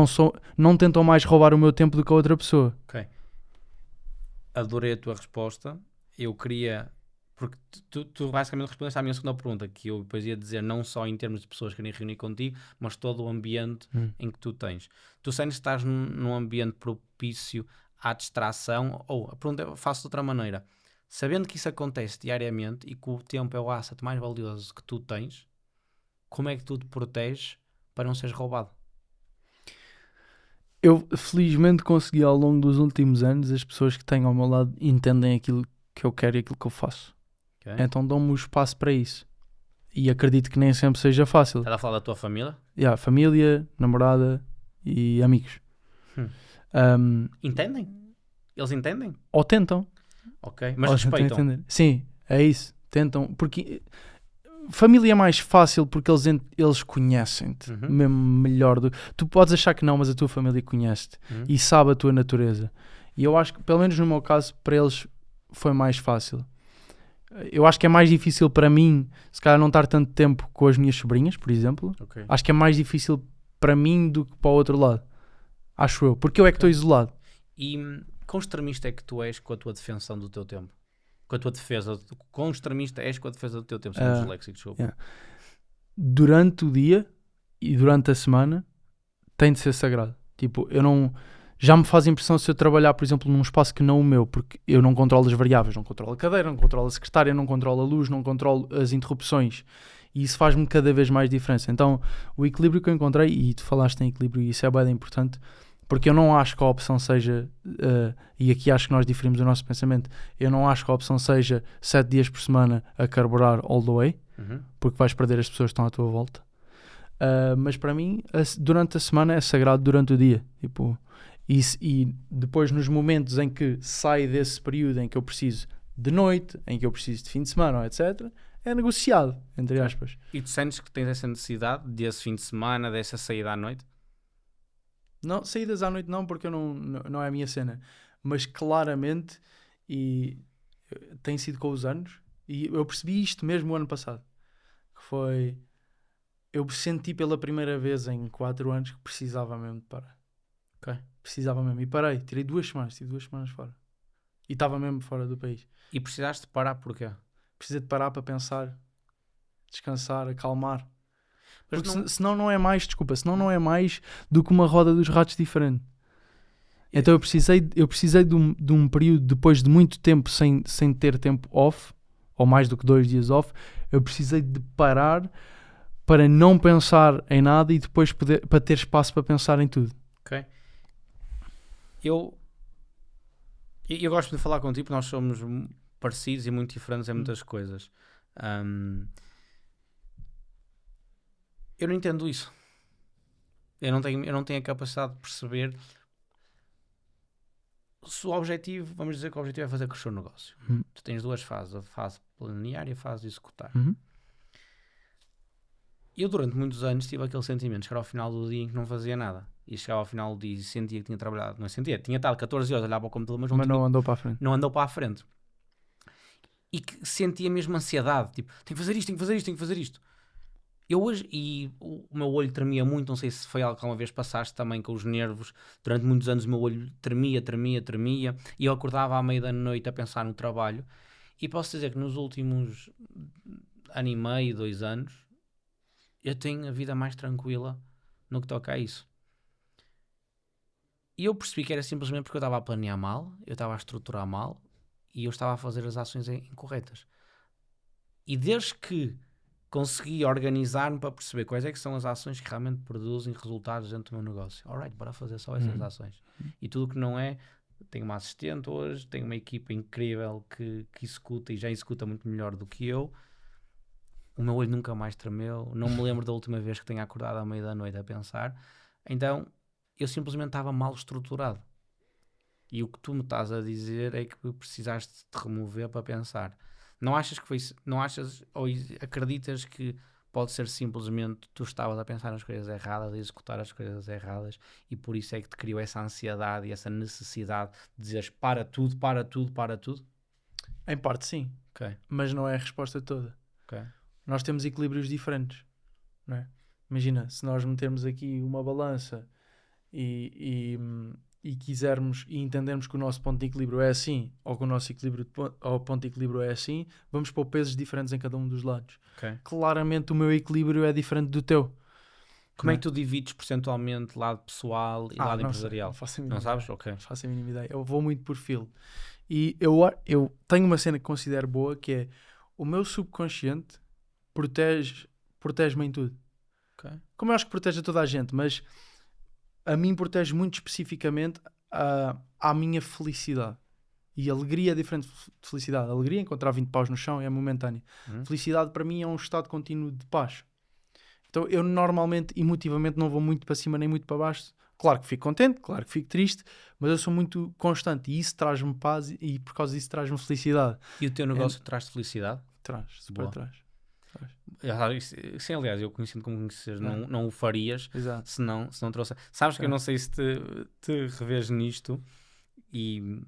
não tentam mais roubar o meu tempo do que a outra pessoa. Ok. Adorei a tua resposta. Eu queria... Porque tu basicamente respondeste à minha segunda pergunta, que eu depois ia dizer não só em termos de pessoas que querem reunir contigo, mas todo o ambiente em que tu tens. Tu sentes que estás num ambiente propício à distração, ou a pergunta eu faço de outra maneira. Sabendo que isso acontece diariamente e que o tempo é o asset mais valioso que tu tens, como é que tu te proteges para não seres roubado? Eu felizmente consegui ao longo dos últimos anos, as pessoas que tenho ao meu lado entendem aquilo que eu quero e aquilo que eu faço. Okay. Então dão-me o espaço para isso. E acredito que nem sempre seja fácil. Estás a falar da tua família? Família, namorada e amigos. Entendem? Eles entendem? Ou tentam. Ok, mas respeitam. Sim, é isso. Tentam. Porque família é mais fácil porque eles conhecem-te mesmo melhor. Tu podes achar que não, mas a tua família conhece-te e sabe a tua natureza. E eu acho que, pelo menos no meu caso, para eles foi mais fácil. Eu acho que é mais difícil para mim, se calhar, não estar tanto tempo com as minhas sobrinhas, por exemplo. Okay. Acho que é mais difícil para mim do que para o outro lado. Acho eu. Porque eu é que estou isolado. E quão extremista é que tu és com a tua defensão do teu tempo? Com a tua defesa? Quão extremista és com a defesa do teu tempo? São os léxicos, desculpa. Yeah. Durante o dia e durante a semana tem de ser sagrado. Tipo, eu não... Já me faz impressão se eu trabalhar, por exemplo, num espaço que não o meu, porque eu não controlo as variáveis, não controlo a cadeira, não controlo a secretária, não controlo a luz, não controlo as interrupções. E isso faz-me cada vez mais diferença. Então, o equilíbrio que eu encontrei, e tu falaste em equilíbrio, e isso é bem importante, porque eu não acho que a opção seja, e aqui acho que nós diferimos o nosso pensamento, eu não acho que a opção seja 7 dias por semana a carburar all the way, porque vais perder as pessoas que estão à tua volta. Mas para mim, durante a semana é sagrado durante o dia. Tipo, e depois nos momentos em que sai desse período em que eu preciso de noite, em que eu preciso de fim de semana, etc., é negociado, entre aspas. E tu sentes que tens essa necessidade desse fim de semana, dessa saída à noite? Não, saídas à noite não, porque eu não é a minha cena. Mas claramente, e tem sido com os anos, e eu percebi isto mesmo o ano passado, que foi... Eu senti pela primeira vez em 4 anos que precisava mesmo de parar. Ok. Precisava mesmo. E parei. Tive 2 semanas fora. E estava mesmo fora do país. E precisaste parar porquê? Precisei de parar para pensar, descansar, acalmar. Mas Porque senão não é mais, senão não é mais do que uma roda dos ratos diferente. Então eu precisei de um período, depois de muito tempo sem ter tempo off, ou mais do que 2 dias off, eu precisei de parar para não pensar em nada e depois para ter espaço para pensar em tudo. Ok. Eu gosto de falar contigo, porque nós somos parecidos e muito diferentes em muitas coisas. Eu não entendo isso. Eu não tenho a capacidade de perceber se o objetivo, vamos dizer que o objetivo é fazer crescer o negócio. Tu tens 2 fases, a fase planear e a fase de executar. Eu durante muitos anos tive aquele sentimento de chegar ao final do dia em que não fazia nada. E chegava ao final do dia e sentia que tinha trabalhado. Não sentia, tinha estado 14 horas a olhar para o computador, mas não andou para a frente. Não andou para a frente. E que sentia mesmo ansiedade. Tipo, tenho que fazer isto, tenho que fazer isto, tenho que fazer isto. Eu hoje, e o meu olho tremia muito, não sei se foi algo que alguma vez passaste também com os nervos. Durante muitos anos o meu olho tremia. E eu acordava à meia da noite a pensar no trabalho. E posso dizer que nos últimos 1,5, 2 anos, eu tenho a vida mais tranquila no que toca a isso. E eu percebi que era simplesmente porque eu estava a planear mal, eu estava a estruturar mal e eu estava a fazer as ações incorretas. E desde que consegui organizar-me para perceber quais é que são as ações que realmente produzem resultados dentro do meu negócio. Alright, bora fazer só essas ações. E tudo que não é, tenho uma assistente hoje, tenho uma equipa incrível que executa e já executa muito melhor do que eu. O meu olho nunca mais tremeu, não me lembro da última vez que tenha acordado à meia da noite a pensar. Então, eu simplesmente estava mal estruturado. E o que tu me estás a dizer é que precisaste te remover para pensar. Não achas que foi... Não achas ou acreditas que pode ser simplesmente tu estavas a pensar nas coisas erradas, a executar as coisas erradas e por isso é que te criou essa ansiedade e essa necessidade de dizeres para tudo? Em parte sim. Okay. Mas não é a resposta toda. Okay. Nós temos equilíbrios diferentes, não é? Imagina, se nós metermos aqui uma balança e quisermos e entendermos que o nosso ponto de equilíbrio é assim, ou que o nosso ponto de equilíbrio é assim, vamos pôr pesos diferentes em cada um dos lados. Okay. Claramente o meu equilíbrio é diferente do teu. Como é que tu divides percentualmente lado pessoal e lado empresarial? Não faço a mínima não sabes? Ideia. Ok. Não faço a mínima ideia. Eu vou muito por filo. E eu tenho uma cena que considero boa, que é o meu subconsciente protege-me em tudo. Okay. Como eu acho que protege a toda a gente, mas a mim protege muito especificamente a minha felicidade. E alegria é diferente de felicidade. Alegria, encontrar 20 paus no chão, é momentâneo. Felicidade para mim é um estado contínuo de paz. Então eu normalmente, emotivamente, não vou muito para cima nem muito para baixo. Claro que fico contente, claro que fico triste, mas eu sou muito constante e isso traz-me paz e por causa disso traz-me felicidade. E o teu negócio traz-te felicidade? Traz, super traz. Sim, aliás, eu conhecendo como conheces, não o farias se não trouxe. Sabes que eu não sei se te revês nisto e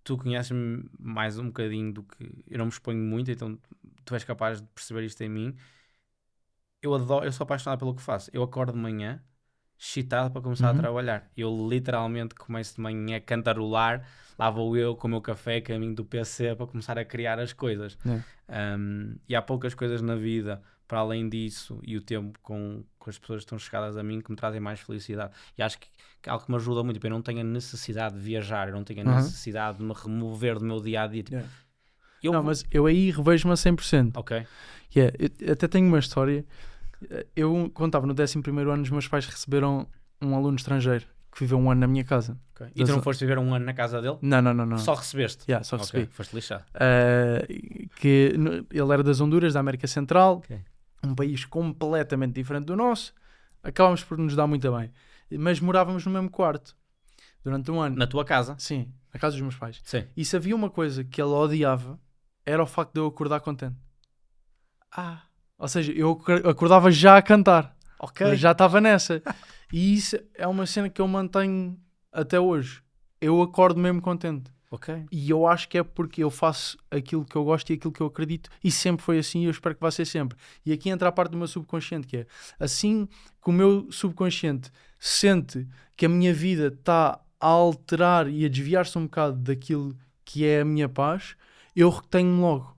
tu conheces-me mais um bocadinho do que eu não me exponho muito, então tu és capaz de perceber isto em mim. Eu sou apaixonado pelo que faço. Eu acordo de manhã excitado para começar a trabalhar. Eu literalmente começo de manhã a cantarolar, lá vou eu com o meu café, caminho do PC para começar a criar as coisas. E há poucas coisas na vida, para além disso, e o tempo com as pessoas que estão chegadas a mim, que me trazem mais felicidade. E acho que é algo que me ajuda muito. Eu não tenho a necessidade de viajar, eu não tenho a necessidade de me remover do meu dia-a-dia. Não, mas eu aí revejo-me a 100%. Ok. Eu até tenho uma história. Eu, quando estava no 11º ano, os meus pais receberam um aluno estrangeiro que viveu um ano na minha casa. Okay. E tu não foste viver um ano na casa dele? Não. Só recebeste? Só recebi. Okay. Foste lixado. Ele era das Honduras, da América Central. Um país completamente diferente do nosso. Acabámos por nos dar muito bem. Mas morávamos no mesmo quarto. Durante um ano. Na tua casa? Sim, na casa dos meus pais. Sim. E se havia uma coisa que ele odiava, era o facto de eu acordar contente. Ou seja, eu acordava já a cantar. Ok. Já estava nessa. E isso é uma cena que eu mantenho até hoje. Eu acordo mesmo contente. Ok. E eu acho que é porque eu faço aquilo que eu gosto e aquilo que eu acredito. E sempre foi assim e eu espero que vá ser sempre. E aqui entra a parte do meu subconsciente, que é assim que o meu subconsciente sente que a minha vida está a alterar e a desviar-se um bocado daquilo que é a minha paz, eu retenho logo.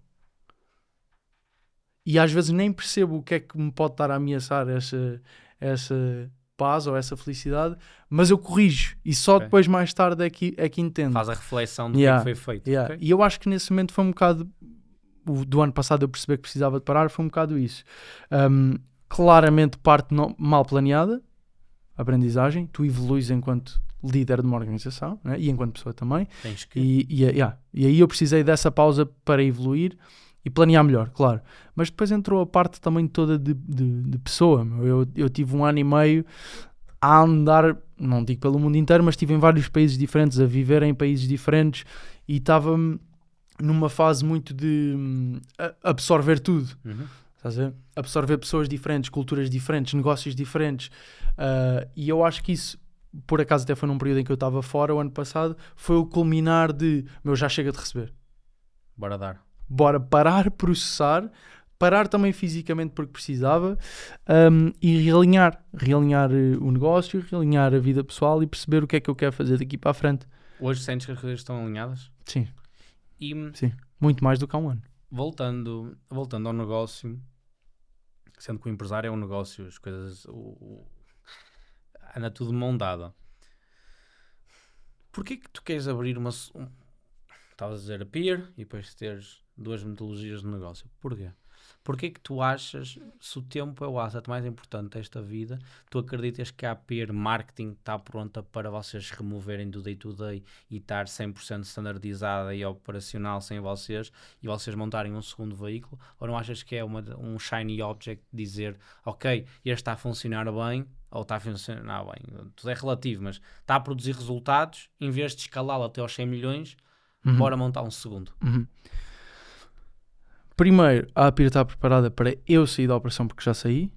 E às vezes nem percebo o que é que me pode estar a ameaçar essa paz ou essa felicidade, mas eu corrijo e só depois mais tarde é que entendo. Faz a reflexão do que foi feito. Okay? E eu acho que nesse momento foi um bocado do ano passado eu percebi que precisava de parar, foi um bocado isso. Claramente parte mal planeada, aprendizagem, tu evoluís enquanto líder de uma organização, né? E enquanto pessoa também. Tens que... E aí eu precisei dessa pausa para evoluir e planear melhor, claro. Mas depois entrou a parte também toda de pessoa. Eu tive 1 ano e meio a andar, não digo pelo mundo inteiro, mas estive em vários países diferentes, a viver em países diferentes e estava numa fase muito de absorver tudo. Estás a ver? Absorver pessoas diferentes, culturas diferentes, negócios diferentes. E eu acho que isso, por acaso até foi num período em que eu estava fora o ano passado, foi o culminar de, já chega de receber. Bora parar, processar, parar também fisicamente porque precisava e realinhar o negócio, realinhar a vida pessoal e perceber o que é que eu quero fazer daqui para a frente. Hoje sentes que as coisas estão alinhadas? Sim. Sim, muito mais do que há um ano. Voltando ao negócio, sendo que o empresário é um negócio, as coisas anda tudo de mão dada. Porquê que tu queres abrir estavas a dizer a peer e depois teres 2 metodologias de negócio? Porquê? Porquê que tu achas, se o tempo é o asset mais importante desta vida, tu acreditas que a peer marketing está pronta para vocês removerem do day-to-day e estar 100% standardizada e operacional sem vocês e vocês montarem um segundo veículo? Ou não achas que é um shiny object dizer, ok, este está a funcionar bem, ou está a funcionar bem, tudo é relativo, mas está a produzir resultados, em vez de escalá-lo até aos 100 milhões, bora montar um segundo. Primeiro, a APIR está preparada para eu sair da operação porque já saí,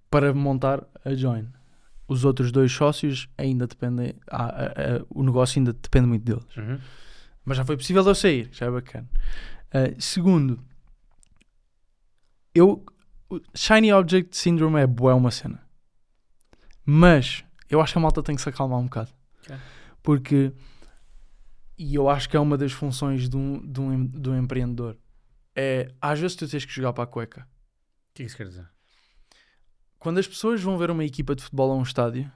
para montar a Join. Os outros 2 sócios ainda dependem, o negócio ainda depende muito deles. Mas já foi possível eu sair, já é bacana. Segundo, Shiny Object Syndrome é boa uma cena. Mas eu acho que a malta tem que se acalmar um bocado. Porque, e eu acho que é uma das funções de um empreendedor, às vezes tu tens que jogar para a cueca. O que isso quer dizer? Quando as pessoas vão ver uma equipa de futebol a um estádio,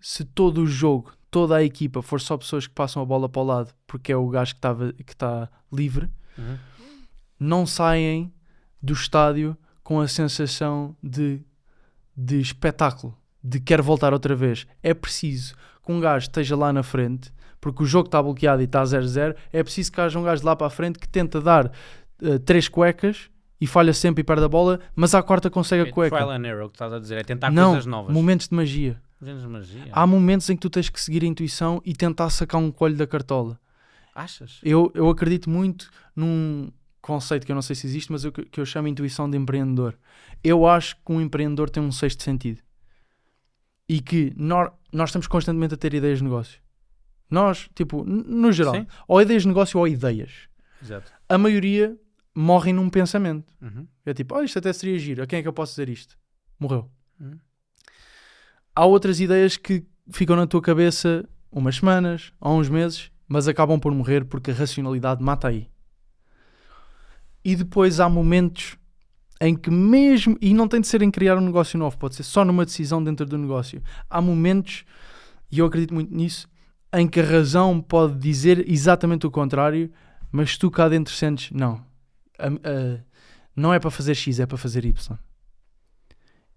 se todo o jogo, toda a equipa for só pessoas que passam a bola para o lado porque é o gajo que está livre, não saem do estádio com a sensação de espetáculo, de quero voltar outra vez. É preciso que um gajo esteja lá na frente, porque o jogo está bloqueado e está 0-0, é preciso que haja um gajo lá para a frente que tenta dar 3 cuecas e falha sempre e perde a bola, mas à quarta consegue a cueca. Trial and error, o que estás a dizer, é tentar coisas novas. Momentos de magia. Há momentos em que tu tens que seguir a intuição e tentar sacar um coelho da cartola. Achas? Eu acredito muito num conceito que eu não sei se existe, mas que eu chamo intuição de empreendedor. Eu acho que um empreendedor tem um 6º sentido. E que nós estamos constantemente a ter ideias de negócio. Nós, tipo, no geral, sim, ou ideias de negócio ou ideias. Exato. A maioria morrem num pensamento. É tipo, isto até seria giro, a quem é que eu posso dizer isto? Morreu. há outras ideias que ficam na tua cabeça umas semanas, ou uns meses, mas acabam por morrer porque a racionalidade mata aí. E depois há momentos em que mesmo, e não tem de ser em criar um negócio novo, pode ser só numa decisão dentro do negócio. Há momentos, e eu acredito muito nisso, em que a razão pode dizer exatamente o contrário, mas tu cá dentro sentes, não, não é para fazer X, é para fazer Y.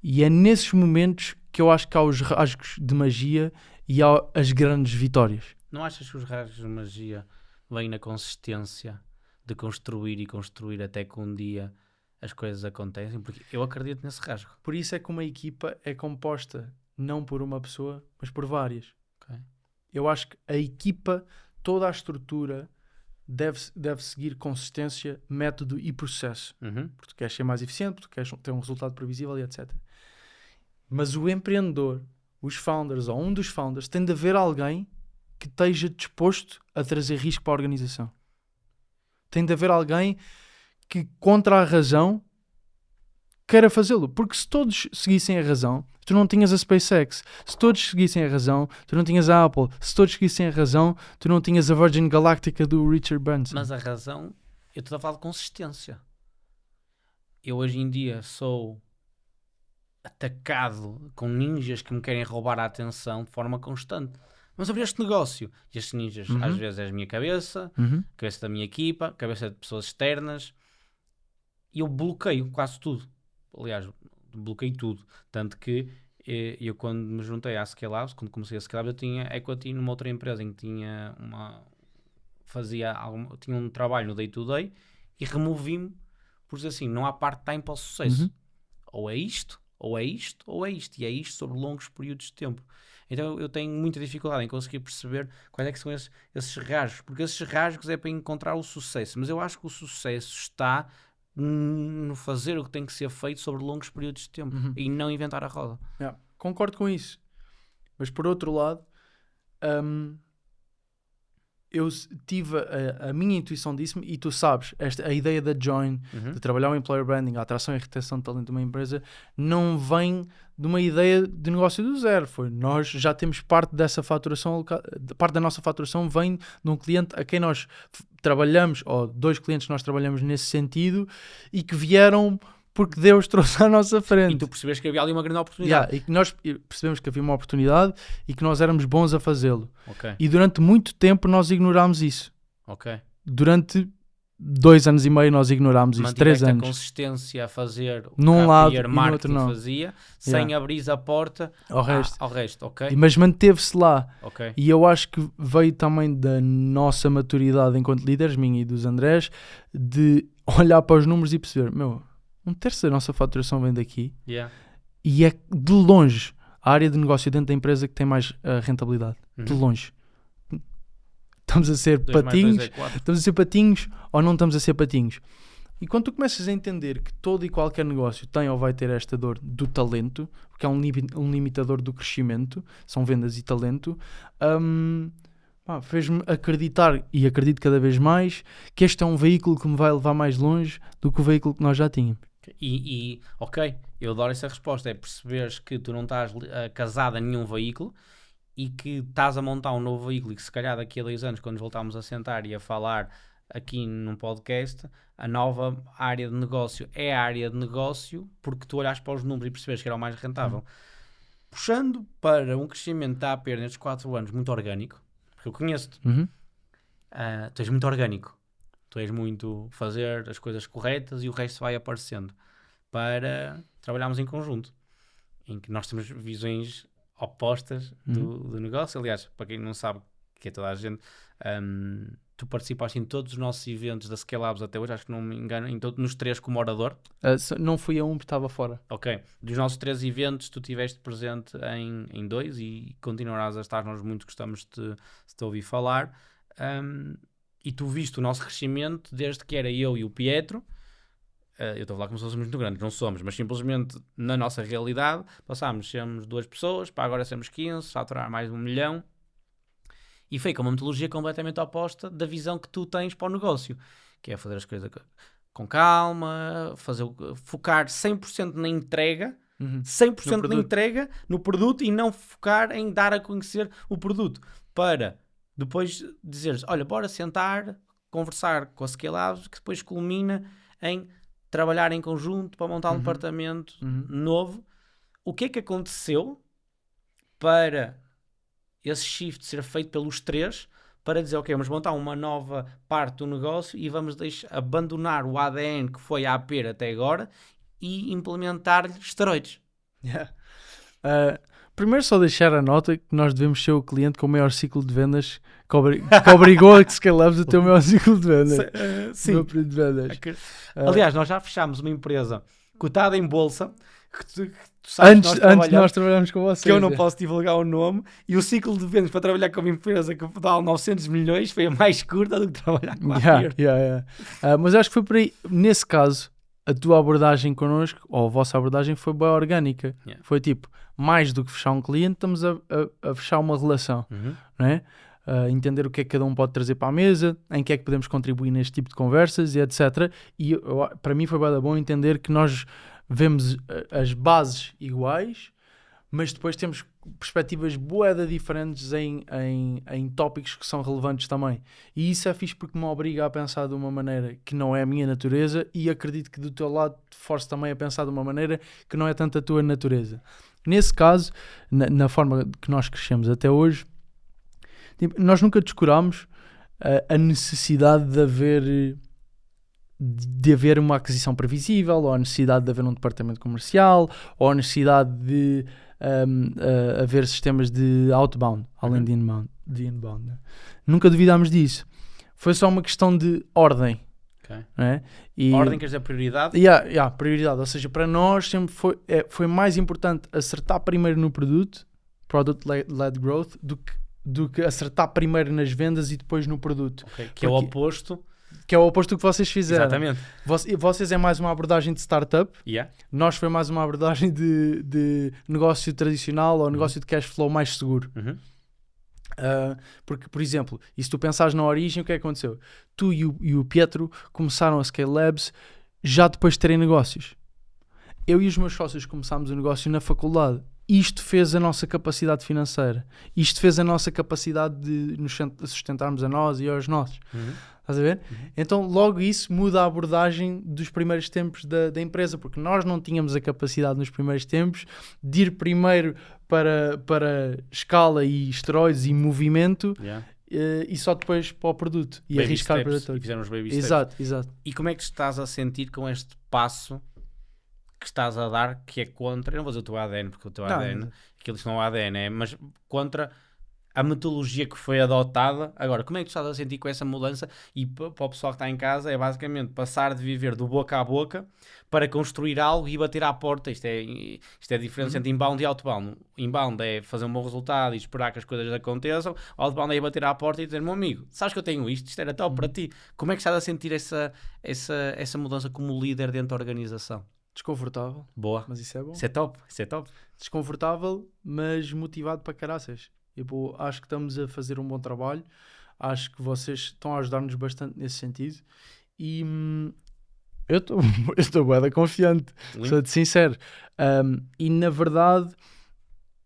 E é nesses momentos que eu acho que há os rasgos de magia e há as grandes vitórias. Não achas que os rasgos de magia vêm na consistência de construir e construir até que um dia as coisas acontecem? Porque eu acredito nesse rasgo. Por isso é que uma equipa é composta não por uma pessoa, mas por várias. Okay. Eu acho que a equipa, toda a estrutura, deve seguir consistência, método e processo. Porque tu queres ser mais eficiente, porque tu queres ter um resultado previsível e etc. Mas o empreendedor, os founders ou um dos founders, tem de haver alguém que esteja disposto a trazer risco para a organização. Tem de haver alguém que, contra a razão, queira fazê-lo. Porque se todos seguissem a razão, tu não tinhas a SpaceX. Se todos seguissem a razão, tu não tinhas a Apple. Se todos seguissem a razão, tu não tinhas a Virgin Galactica do Richard Branson. Mas a razão, eu estou a falar de consistência. Eu hoje em dia sou atacado com ninjas que me querem roubar a atenção de forma constante. Vamos abrir este negócio. E estes ninjas, às vezes, é a minha cabeça, a cabeça da minha equipa, a cabeça de pessoas externas. E eu bloqueio quase tudo. Aliás, bloqueei tudo. Tanto que eu, quando me juntei à Scalabs, quando comecei a Scalabs, eu tinha equity numa outra empresa em que tinha tinha um trabalho no day-to-day e removi-me por dizer assim, não há part-time para o sucesso. Ou é isto, ou é isto, ou é isto. E é isto sobre longos períodos de tempo. Então eu tenho muita dificuldade em conseguir perceber quais é que são esses rasgos. Porque esses rasgos é para encontrar o sucesso. Mas eu acho que o sucesso está no fazer o que tem que ser feito sobre longos períodos de tempo. E não inventar a roda. Concordo com isso. Mas por outro lado, eu tive a minha intuição disse-me, e tu sabes, a ideia da Join, de trabalhar o employer branding, a atração e a retenção de talento de uma empresa, não vem de uma ideia de negócio do zero. Nós já temos parte dessa faturação, parte da nossa faturação vem de um cliente a quem nós trabalhamos, ou 2 clientes que nós trabalhamos nesse sentido, e que vieram porque Deus trouxe à nossa frente. E tu percebeste que havia ali uma grande oportunidade. E que nós percebemos que havia uma oportunidade e que nós éramos bons a fazê-lo. Okay. E durante muito tempo nós ignorámos isso. Okay. Durante 2 anos e meio nós ignorámos isso. 3 anos. A consistência a fazer o num lado e marketing no outro não. Fazia, sem abrir a porta ao resto. Okay. Mas manteve-se lá. Okay. E eu acho que veio também da nossa maturidade enquanto líderes, minha e dos Andrés, de olhar para os números e perceber, 1/3 da nossa faturação vem daqui. E é de longe a área de negócio dentro da empresa que tem mais rentabilidade. De longe. Estamos a ser patinhos, estamos a ser patinhos ou não estamos a ser patinhos. E quando tu começas a entender que todo e qualquer negócio tem ou vai ter esta dor do talento, porque é um limitador do crescimento, são vendas e talento, fez-me acreditar, e acredito cada vez mais, que este é um veículo que me vai levar mais longe do que o veículo que nós já tínhamos. Ok, eu adoro essa resposta, é perceberes que tu não estás casado a nenhum veículo e que estás a montar um novo veículo e que se calhar daqui a 2 anos, quando nos voltarmos a sentar e a falar aqui num podcast, a nova área de negócio é a área de negócio porque tu olhaste para os números e percebes que era o mais rentável. Puxando para um crescimento da AP nestes 4 anos muito orgânico, porque eu conheço-te, tu és muito orgânico. Tu és muito fazer as coisas corretas e o resto vai aparecendo para trabalharmos em conjunto, em que nós temos visões opostas do negócio. Aliás, para quem não sabe, que é toda a gente, tu participaste em todos os nossos eventos da Scalabs até hoje, acho que não me engano, nos 3 como orador. Não fui a um porque estava fora. Ok, dos nossos 3 eventos tu estiveste presente em 2 e continuarás a estar, nós muito gostamos de te ouvir falar. E tu viste o nosso crescimento desde que era eu e o Pietro. Eu estou a falar como se fôssemos muito grandes, não somos, mas simplesmente na nossa realidade passámos, sermos 2 pessoas, para agora sermos 15, faturar mais de 1 milhão. E foi com uma metodologia completamente oposta da visão que tu tens para o negócio, que é fazer as coisas com calma, focar 100% na entrega 100% No na produto. entrega, no produto, e não focar em dar a conhecer o produto, para depois dizeres, olha, bora sentar, conversar com a Scale Labs, que depois culmina em trabalhar em conjunto para montar um departamento novo. O que é que aconteceu para esse shift ser feito pelos três, para dizer, ok, vamos montar uma nova parte do negócio e vamos abandonar o ADN que foi a APER até agora e implementar-lhe esteroides? Yeah. Primeiro só deixar a nota que nós devemos ser o cliente com o maior ciclo de vendas que obrigou a Scale Labs a ter o maior ciclo de vendas. Sim. O meu período de vendas. Aliás, nós já fechámos uma empresa cotada em bolsa, que tu sabes Antes de nós trabalharmos com vocês. que eu não posso divulgar o nome, e o ciclo de vendas para trabalhar com uma empresa que dá 900 milhões foi a mais curta do que trabalhar com a APER. Mas acho que foi por aí. Nesse caso, a tua abordagem connosco, ou a vossa abordagem, foi bem orgânica. Yeah. Foi tipo, mais do que fechar um cliente, estamos a fechar uma relação, não é? Entender o que é que cada um pode trazer para a mesa, em que é que podemos contribuir neste tipo de conversas e etc. E para mim foi bem bom entender que nós vemos as bases iguais, mas depois temos perspectivas bué diferentes em tópicos que são relevantes também. E isso é fixe porque me obriga a pensar de uma maneira que não é a minha natureza, e acredito que do teu lado te force também a pensar de uma maneira que não é tanto a tua natureza. Nesse caso, na forma que nós crescemos até hoje, tipo, nós nunca descurámos a necessidade de haver uma aquisição previsível, ou a necessidade de haver um departamento comercial, ou a necessidade de haver sistemas de outbound, além de inbound. Né? Nunca duvidámos disso. Foi só uma questão de ordem. Okay. Né? Ordem, quer dizer, prioridade? Prioridade. Ou seja, para nós sempre foi mais importante acertar primeiro no produto, product-led growth, do que acertar primeiro nas vendas e depois no produto. Okay. Que é o oposto. Que é o oposto do que vocês fizeram. Exatamente. Vocês é mais uma abordagem de startup. Nós foi mais uma abordagem de negócio tradicional, ou negócio de cash flow mais seguro. Porque, por exemplo, e se tu pensares na origem, o que é que aconteceu? Tu e o Pietro começaram a Scale Labs já depois de terem negócios. Eu e os meus sócios começámos o negócio na faculdade. Isto fez a nossa capacidade financeira. Isto fez a nossa capacidade de nos sustentarmos a nós e aos nossos. Estás a ver? Então logo isso muda a abordagem dos primeiros tempos da empresa, porque nós não tínhamos a capacidade nos primeiros tempos de ir primeiro para escala e esteroides e movimento, e só depois para o produto e baby arriscar steps, para todos. E fizeram os baby steps. Exato. E como é que te estás a sentir com este passo que estás a dar, que é contra, eu não vou dizer o teu ADN, porque o teu ADN, aquilo não é o ADN, mas contra a metodologia que foi adotada. Agora, como é que tu estás a sentir com essa mudança? E para o pessoal que está em casa, é basicamente passar de viver do boca a boca para construir algo e bater à porta. Isto é a diferença entre inbound e outbound. Inbound é fazer um bom resultado e esperar que as coisas aconteçam. Outbound é bater à porta e dizer, meu amigo, sabes que eu tenho isto era top para ti. Como é que estás a sentir essa mudança como líder dentro da organização? Desconfortável. Boa. Mas isso é bom. Isso é top. Desconfortável, mas motivado para caraças. Acho que estamos a fazer um bom trabalho. Acho que vocês estão a ajudar-nos bastante nesse sentido. E eu estou bem confiante. Sou-te sincero. E na verdade,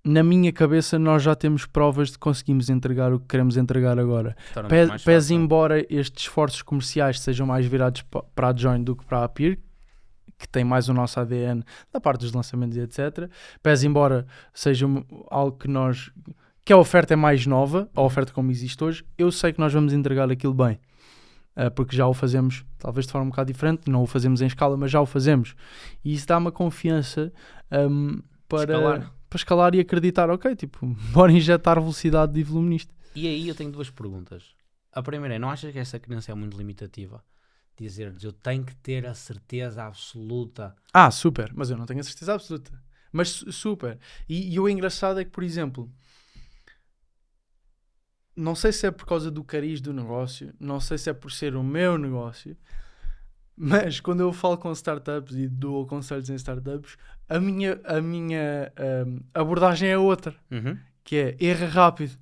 na minha cabeça, nós já temos provas de que conseguimos entregar o que queremos entregar agora. Pese embora estes esforços comerciais sejam mais virados para a Join do que para a APER, que tem mais o nosso ADN da parte dos lançamentos e etc. Pese embora seja algo que a oferta é mais nova, a oferta como existe hoje, eu sei que nós vamos entregar aquilo bem. Porque já o fazemos, talvez de forma um bocado diferente, não o fazemos em escala, mas já o fazemos. E isso dá-me confiança para escalar e acreditar, ok, tipo, bora injetar velocidade e volume nisto. E aí eu tenho duas perguntas. A primeira é, não achas que essa crença é muito limitativa? Dizer-lhes, eu tenho que ter a certeza absoluta. Super, mas eu não tenho a certeza absoluta. Mas super. E o engraçado é que, por exemplo, não sei se é por causa do cariz do negócio, não sei se é por ser o meu negócio, mas quando eu falo com startups e dou conselhos em startups, a minha abordagem é outra, que é erra rápido.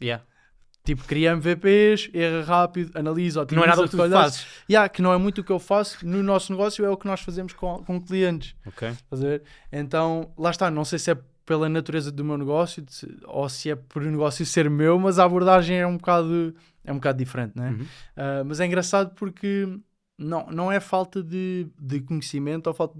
Tipo, cria MVPs, erra rápido, analisa, Que não é nada o que tu fazes. Que não é muito o que eu faço no nosso negócio, é o que nós fazemos com clientes. Ok. Estás a ver? Então, lá está, não sei se é pela natureza do meu negócio ou se é por o negócio ser meu, mas a abordagem é um bocado diferente, né? Uhum. Mas é engraçado porque não é falta de conhecimento ou falta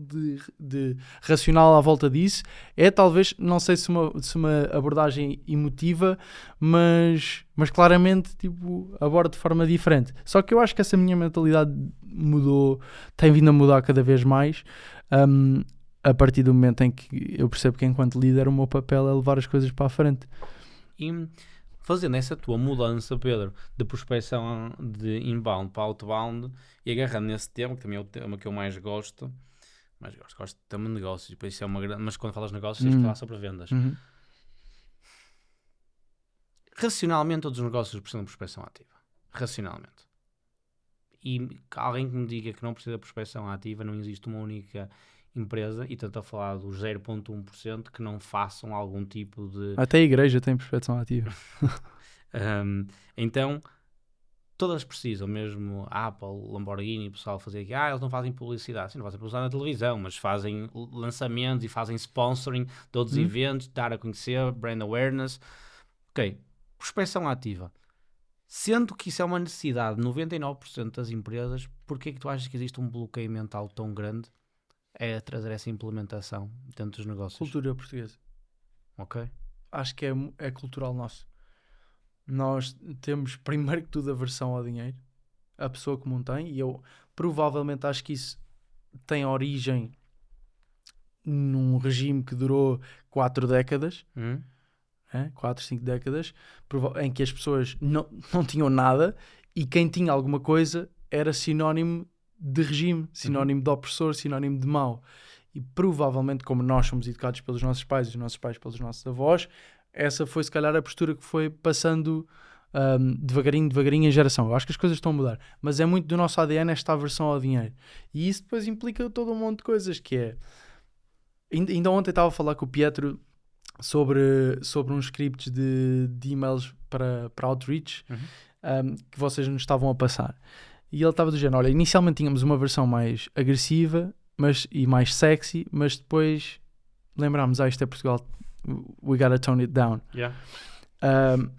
de racional à volta disso, é talvez, não sei se uma abordagem emotiva, mas claramente tipo, abordo de forma diferente. Só que eu acho que essa minha mentalidade mudou, tem vindo a mudar cada vez mais, a partir do momento em que eu percebo que enquanto líder o meu papel é levar as coisas para a frente. E fazendo essa tua mudança, Pedro, de prospecção de inbound para outbound e agarrando nesse tema, que também é o tema que eu mais gosto, gosto também de negócios, e depois isso é uma grande, mas quando falas de negócios tens que falar sobre vendas. Racionalmente todos os negócios precisam de prospecção ativa. Racionalmente. E alguém que me diga que não precisa de prospecção ativa, não existe uma única empresa, e tanto a falar dos 0,1% que não façam algum tipo de... Até a igreja tem prospecção ativa. Então, todas precisam, mesmo Apple, Lamborghini, o pessoal fazer aqui, eles não fazem publicidade. Sim, não fazem publicidade na televisão, mas fazem lançamentos e fazem sponsoring de outros eventos, dar a conhecer, brand awareness. Ok, prospecção ativa. Sendo que isso é uma necessidade de 99% das empresas, porquê é que tu achas que existe um bloqueio mental tão grande a trazer essa implementação dentro dos negócios? Cultura portuguesa. Ok. Acho que é cultural nosso. Nós temos, primeiro que tudo, aversão ao dinheiro. A pessoa comum tem, e eu provavelmente acho que isso tem origem num regime que durou 4 décadas. 4, 5 décadas, em que as pessoas não tinham nada e quem tinha alguma coisa era sinónimo de regime, sinónimo de opressor, sinónimo de mau. E provavelmente, como nós somos educados pelos nossos pais, os nossos pais pelos nossos avós, essa foi se calhar a postura que foi passando devagarinho em geração. Eu acho que as coisas estão a mudar, mas é muito do nosso ADN esta aversão ao dinheiro. E isso depois implica todo um monte de coisas, que é... Ainda ontem estava a falar com o Pietro sobre uns scripts de e-mails para outreach que vocês nos estavam a passar. E ele estava dizendo, olha, inicialmente tínhamos uma versão mais agressiva e mais sexy, mas depois lembrámos, isto é Portugal, we gotta tone it down.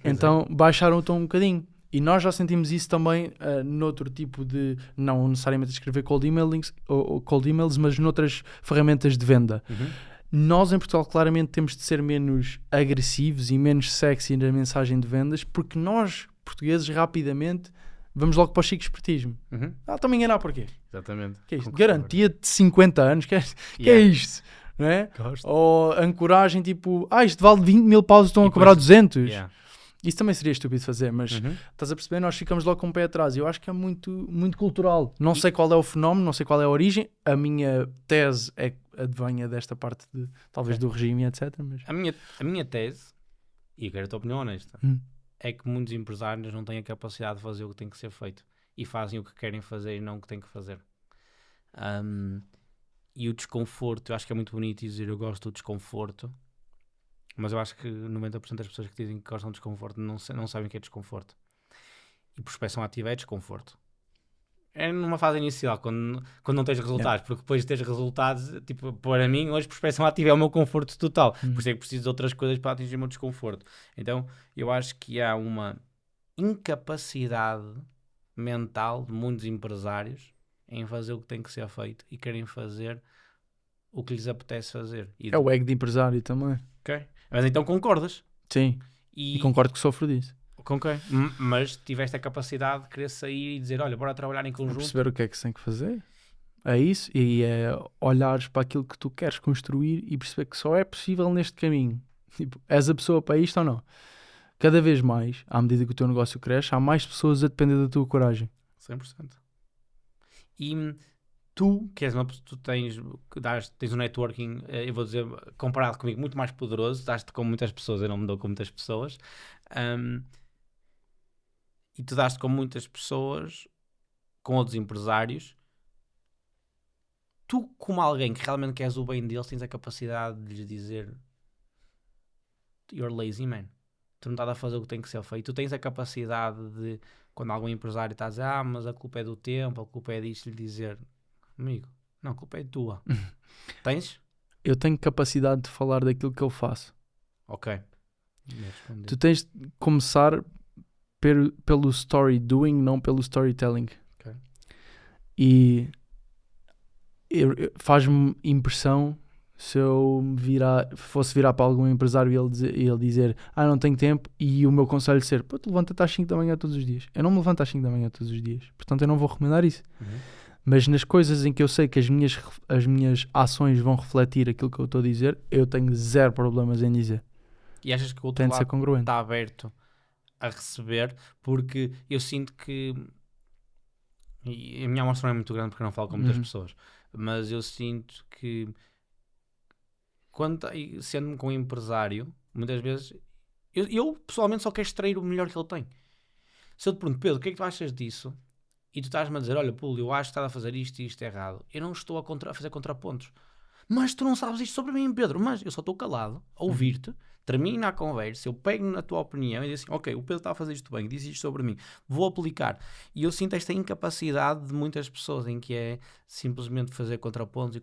Então baixaram o tom um bocadinho. E nós já sentimos isso também noutro tipo de, não necessariamente escrever cold emails, mas noutras ferramentas de venda. Nós em Portugal claramente temos de ser menos agressivos e menos sexy na mensagem de vendas, porque nós, portugueses, rapidamente vamos logo para o chique espertismo. Estão-me a enganar porquê? Exatamente. Que é isto? Garantia de 50 anos, que é isto? Não é? Ou ancoragem tipo, isto vale 20 mil paus, estão a cobrar 200. Isso também seria estúpido de fazer, mas estás a perceber, nós ficamos logo com o pé atrás. Eu acho que é muito, muito cultural. Não sei qual é o fenómeno, não sei qual é a origem. A minha tese é que advenha desta parte de, talvez do regime, etc. Mas... A minha tese, e quero a tua opinião honesta, é que muitos empresários não têm a capacidade de fazer o que tem que ser feito e fazem o que querem fazer e não o que têm que fazer. E o desconforto, eu acho que é muito bonito dizer eu gosto do desconforto, mas eu acho que 90% das pessoas que dizem que gostam de desconforto não sabem o que é desconforto. E prospecção ativa é desconforto. É numa fase inicial, quando não tens resultados, porque depois de teres resultados, tipo, para mim, hoje prospecção ativa é o meu conforto total. Por isso é que preciso de outras coisas para atingir o meu desconforto. Então, eu acho que há uma incapacidade mental de muitos empresários em fazer o que tem que ser feito e querem fazer o que lhes apetece fazer. É o ego de empresário também. Ok. Mas então concordas? Sim. E concordo que sofro disso. Ok. Mas tiveste a capacidade de querer sair e dizer, olha, bora trabalhar em conjunto. Perceber o que é que se tem que fazer. É isso. E é olhares para aquilo que tu queres construir e perceber que só é possível neste caminho. Tipo, és a pessoa para isto ou não? Cada vez mais, à medida que o teu negócio cresce, há mais pessoas a depender da tua coragem. 100%. E tu, que és tu tens um networking, eu vou dizer, comparado comigo, muito mais poderoso, dás-te com muitas pessoas, eu não me dou com muitas pessoas, e tu dás-te com muitas pessoas, com outros empresários. Tu, como alguém que realmente queres o bem deles, tens a capacidade de lhes dizer you're lazy, man. tu não estás a fazer o que tem que ser feito. Tu tens a capacidade de, quando algum empresário está a dizer, mas a culpa é do tempo, a culpa é disto, lhe dizer, amigo, não, a culpa é tua. Tens? Eu tenho capacidade de falar daquilo que eu faço. Ok. Tu tens de começar pelo story doing, não pelo storytelling. Ok. E faz-me impressão se eu fosse virar para algum empresário e ele dizer não tenho tempo, e o meu conselho ser tu levanta-te às 5 da manhã todos os dias. Eu não me levanto às 5 da manhã todos os dias, portanto eu não vou recomendar isso. Mas nas coisas em que eu sei que as minhas ações vão refletir aquilo que eu estou a dizer, eu tenho zero problemas em dizer. E achas que o outro Tem de ser lado congruente. está aberto a receber? Porque eu sinto que, e a minha amostra não é muito grande porque eu não falo com muitas pessoas, mas eu sinto que sendo-me com um empresário, muitas vezes eu pessoalmente só quero extrair o melhor que ele tem. Se eu te pergunto, Pedro, o que é que tu achas disso? E tu estás-me a dizer, olha, Púlio, eu acho que estás a fazer isto e isto é errado. Eu não estou a fazer contrapontos. Mas tu não sabes isto sobre mim, Pedro. Mas eu só estou calado a ouvir-te, termina a conversa, eu pego na tua opinião e digo assim, ok, o Pedro está a fazer isto bem, diz isto sobre mim, vou aplicar. E eu sinto esta incapacidade de muitas pessoas em que é simplesmente fazer contrapontos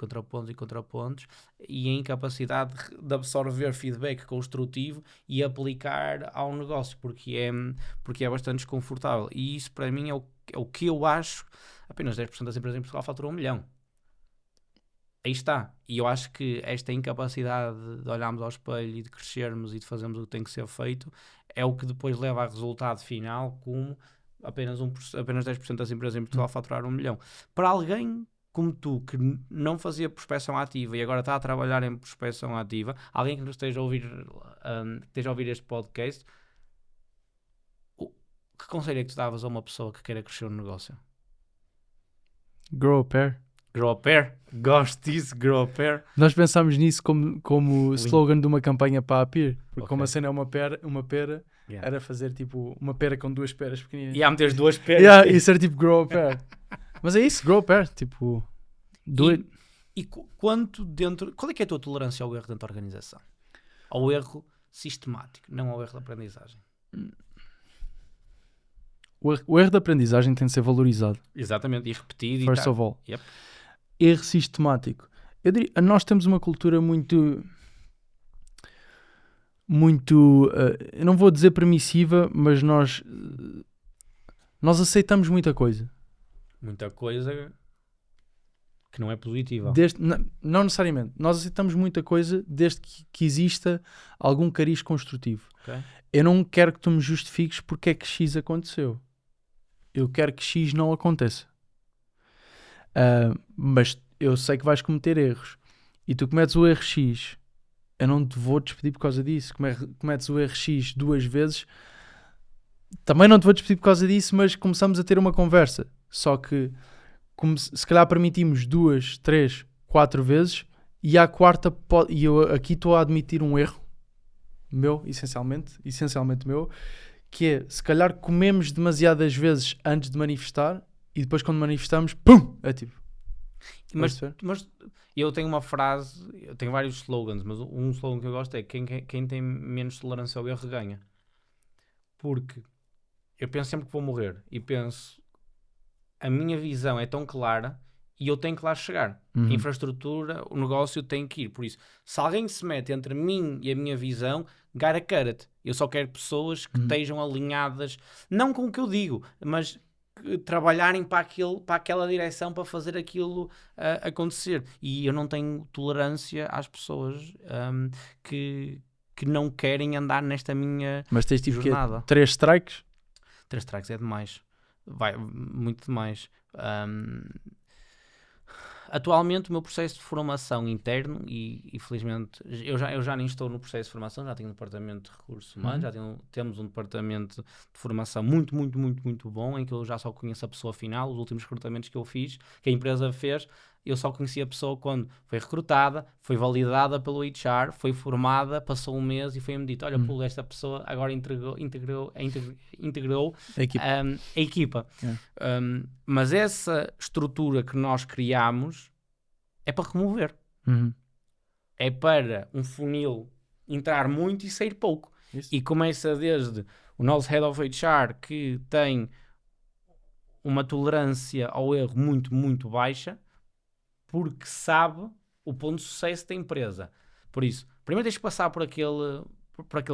e a incapacidade de absorver feedback construtivo e aplicar ao negócio, porque é bastante desconfortável. E isso para mim é o que eu acho. Apenas 10% das empresas em Portugal faturam 1 milhão. Aí está. E eu acho que esta incapacidade de olharmos ao espelho e de crescermos e de fazermos o que tem que ser feito é o que depois leva a resultado final, como apenas 10% das empresas em Portugal faturaram 1 milhão. Para alguém como tu, que não fazia prospecção ativa e agora está a trabalhar em prospecção ativa, alguém que nos esteja a ouvir este podcast, que conselho é que tu davas a uma pessoa que queira crescer no negócio? Grow a pair. Grow a pair? Gosto disso, grow a pair. Nós pensámos nisso como slogan de uma campanha para a Peer, porque como a cena é uma pera, era fazer tipo uma pera com 2 peras pequeninas. E há meter 2 peras. Isso era tipo grow a pair. Mas é isso, grow a pair, tipo... E quanto dentro... Qual é que é a tua tolerância ao erro dentro da organização? Ao erro sistemático, não ao erro da aprendizagem. O erro da aprendizagem tem de ser valorizado. Exatamente, e repetido. First of all. Yep. Erro sistemático. Eu diria, nós temos uma cultura muito, eu não vou dizer permissiva, mas nós aceitamos muita coisa. Muita coisa que não é positiva. Não necessariamente. Nós aceitamos muita coisa desde que exista algum cariz construtivo. Okay. Eu não quero que tu me justifiques porque é que X aconteceu. Eu quero que X não aconteça. Mas eu sei que vais cometer erros. E tu cometes o erro X. Eu não te vou despedir por causa disso. Cometes o erro X 2 vezes. Também não te vou despedir por causa disso, mas começamos a ter uma conversa. Só que se calhar permitimos 2, 3, 4 vezes e à quarta e eu aqui estou a admitir um erro meu, essencialmente meu, que é, se calhar comemos demasiadas vezes antes de manifestar e depois quando manifestamos, pum! É tipo... Mas eu tenho uma frase, eu tenho vários slogans, mas um slogan que eu gosto é quem tem menos tolerância ao erro ganha. Porque eu penso sempre que vou morrer e penso, a minha visão é tão clara e eu tenho que lá chegar. A infraestrutura, o negócio tem que ir. Por isso, se alguém se mete entre mim e a minha visão, gotta cut it. Eu só quero pessoas que estejam alinhadas, não com o que eu digo, mas trabalharem para aquela direção, para fazer aquilo acontecer. E eu não tenho tolerância às pessoas que não querem andar nesta minha Mas tens tipo jornada. 3 strikes? 3 strikes é demais. Vai, muito demais. Atualmente o meu processo de formação interno, e felizmente eu já nem estou no processo de formação, já tenho um departamento de recursos humanos, temos um departamento de formação muito, muito, muito, muito bom, em que eu já só conheço a pessoa final. Os últimos recrutamentos que eu fiz, que a empresa fez, eu só conheci a pessoa quando foi recrutada, foi validada pelo HR, foi formada, passou um mês e foi-me dito, olha, Púlio, esta pessoa agora integrou a equipa. Mas essa estrutura que nós criamos é para remover. É para um funil entrar muito e sair pouco. Isso. E começa desde o nosso Head of HR, que tem uma tolerância ao erro muito, muito baixa, porque sabe o ponto de sucesso da empresa. Por isso, primeiro tens que passar por aquele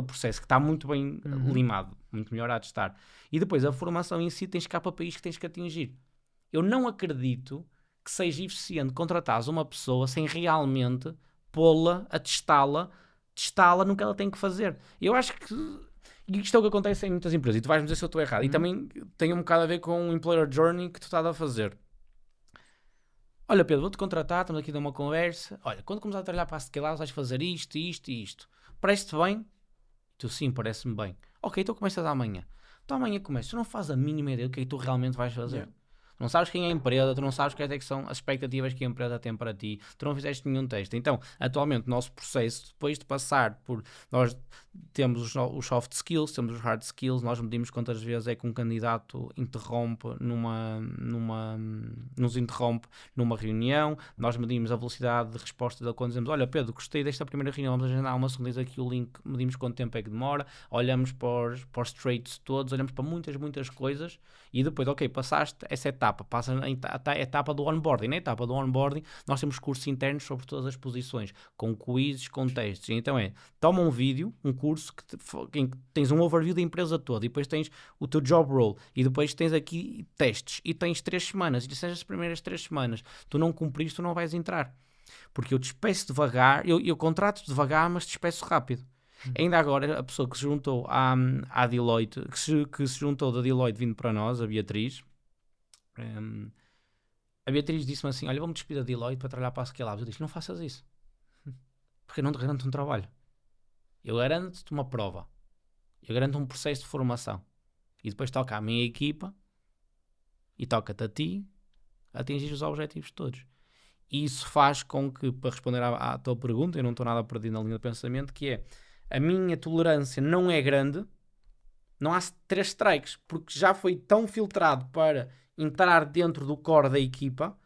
processo que está muito bem limado, muito melhorado de estar. E depois a formação em si tens que KPIs que tens que atingir. Eu não acredito que seja eficiente contratares uma pessoa sem realmente pô-la a testá-la no que ela tem que fazer. Eu acho que isto é o que acontece em muitas empresas, e tu vais-me dizer se eu estou errado. E também tem um bocado a ver com o employer journey que tu estás a fazer. Olha, Pedro, vou-te contratar, estamos aqui a dar uma conversa. Olha, quando começar a trabalhar para a Scale vais fazer isto, isto e isto. Parece-te bem? Tu, sim, parece-me bem. Ok, então começas amanhã. Tu amanhã começas. Tu não fazes a mínima ideia do que é que tu realmente vais fazer. Yeah. Tu não sabes quem é a empresa, tu não sabes quais é que são as expectativas que a empresa tem para ti, tu não fizeste nenhum teste. Então, atualmente, o nosso processo, depois de passar por... Nós temos os soft skills, temos os hard skills, nós medimos quantas vezes é que um candidato nos interrompe numa reunião, nós medimos a velocidade de resposta dele quando dizemos, olha Pedro, gostei desta primeira reunião, vamos agendar uma segunda, aqui o link, medimos quanto tempo é que demora, olhamos para os traits todos, olhamos para muitas coisas e depois, ok, passaste essa etapa, passa a etapa do onboarding. Na etapa do onboarding, nós temos cursos internos sobre todas as posições, com quizzes, com testes. Então toma um vídeo, um curso em que tens um overview da empresa toda, e depois tens o teu job role, e depois tens aqui testes, e tens 3 semanas, e se as primeiras 3 semanas tu não cumprires, tu não vais entrar. Porque eu despeço devagar, eu contrato devagar, mas despeço rápido. Ainda agora, a pessoa que se juntou à Deloitte, que se juntou da Deloitte vindo para nós, a Beatriz disse-me assim, olha, vou-me despedir da Deloitte para trabalhar para a Scale Labs. Eu disse, não faças isso, porque eu não te garanto um trabalho. Eu garanto-te uma prova, eu garanto um processo de formação, e depois toca à minha equipa e toca-te a ti atingir os objetivos todos. E isso faz com que, para responder à tua pergunta, eu não estou nada perdido na linha de pensamento, que é, a minha tolerância não é grande, não há 3 strikes, porque já foi tão filtrado para entrar dentro do core da equipa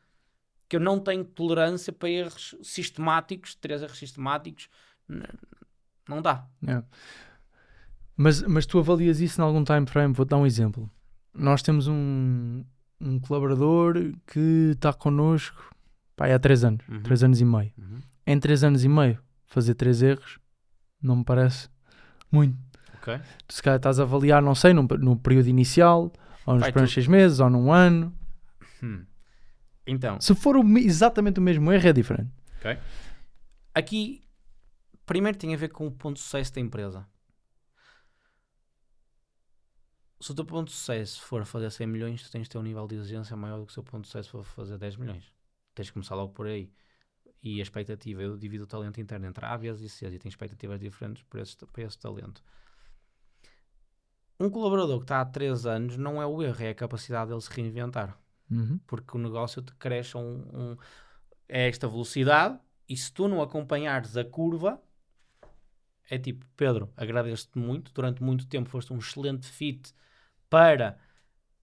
que eu não tenho tolerância para erros sistemáticos, 3 erros sistemáticos, não dá. Yeah. Mas tu avalias isso em algum time frame? Vou-te dar um exemplo. Nós temos um colaborador que está connosco há 3 anos, 3 anos e meio. Em 3 anos e meio, fazer 3 erros não me parece muito. Okay. Tu se calhar estás a avaliar, não sei, no período inicial, ou nos primeiros 6 meses, ou num ano. Então, se for exatamente o mesmo erro, é diferente. Okay. Aqui, primeiro tem a ver com o ponto de sucesso da empresa. Se o teu ponto de sucesso for fazer 100 milhões, tu tens de ter um nível de exigência maior do que o seu ponto de sucesso for fazer 10 milhões. Tens de começar logo por aí. E a expectativa, eu divido o talento interno entre A, B e C, e tenho expectativas diferentes para esse talento. Um colaborador que está há 3 anos não é o erro, é a capacidade dele se reinventar. Porque o negócio te cresce a esta velocidade, e se tu não acompanhares a curva, é tipo, Pedro, agradeço-te muito, durante muito tempo foste um excelente fit para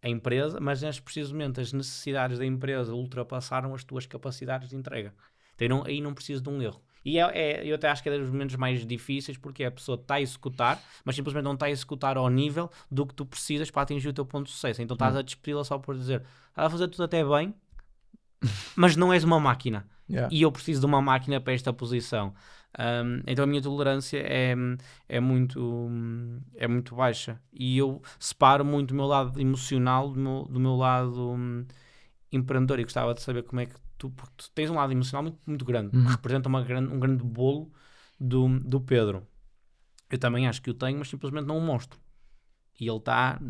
a empresa, mas neste preciso momento as necessidades da empresa ultrapassaram as tuas capacidades de entrega. Então aí não preciso de um erro. E eu até acho que é dos momentos mais difíceis, porque a pessoa está a executar, mas simplesmente não está a executar ao nível do que tu precisas para atingir o teu ponto de sucesso. Então estás a despedi-la só por dizer, estás a fazer tudo até bem, mas não és uma máquina. Yeah. E eu preciso de uma máquina para esta posição. Então a minha tolerância é muito baixa. E eu separo muito o meu lado emocional do meu lado empreendedor. E gostava de saber como é que porque tu tens um lado emocional muito, muito grande, que representa um grande bolo do Pedro. Eu também acho que o tenho, mas simplesmente não o mostro. E ele está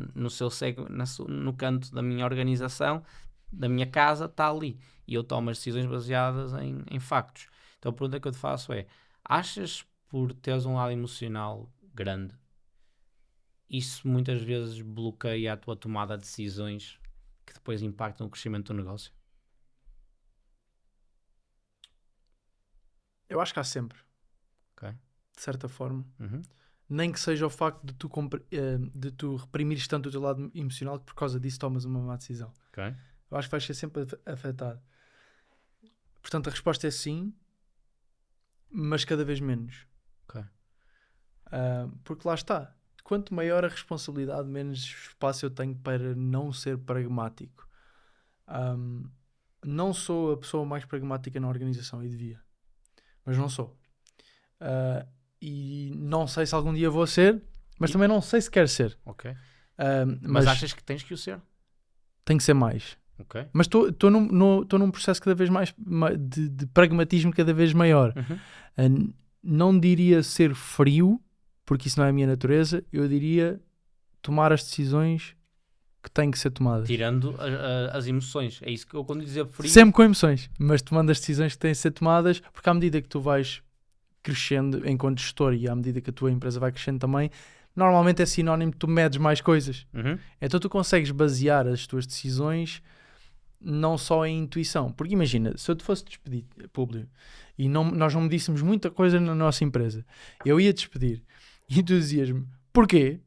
no canto da minha organização, da minha casa, está ali. E eu tomo as decisões baseadas em factos. Então a pergunta que eu te faço é, achas por teres um lado emocional grande, isso muitas vezes bloqueia a tua tomada de decisões que depois impactam o crescimento do negócio? Eu acho que há sempre. Okay. De certa forma. Nem que seja o facto de tu reprimires tanto o teu lado emocional que por causa disso tomas uma má decisão. Okay. Eu acho que vais ser sempre afetado. Portanto, a resposta é sim, mas cada vez menos. Okay. Porque lá está. Quanto maior a responsabilidade, menos espaço eu tenho para não ser pragmático. Não sou a pessoa mais pragmática na organização e devia. Mas não sou. E não sei se algum dia vou ser, mas também não sei se quero ser. Ok. Mas achas que tens que o ser? tem que ser mais. Ok. Mas estou num processo cada vez mais de pragmatismo cada vez maior. Não diria ser frio, porque isso não é a minha natureza. Eu diria tomar as decisões que têm que ser tomadas. Tirando as emoções. É isso que eu, quando dizer frio... Sempre com emoções, mas tomando as decisões que têm que ser tomadas, porque à medida que tu vais crescendo enquanto gestor e à medida que a tua empresa vai crescendo também, normalmente é sinónimo de tu medes mais coisas. Então tu consegues basear as tuas decisões não só em intuição. Porque imagina, se eu te fosse despedir, Públio, e nós não medíssemos muita coisa na nossa empresa, eu ia despedir e tu dizias-me, porquê?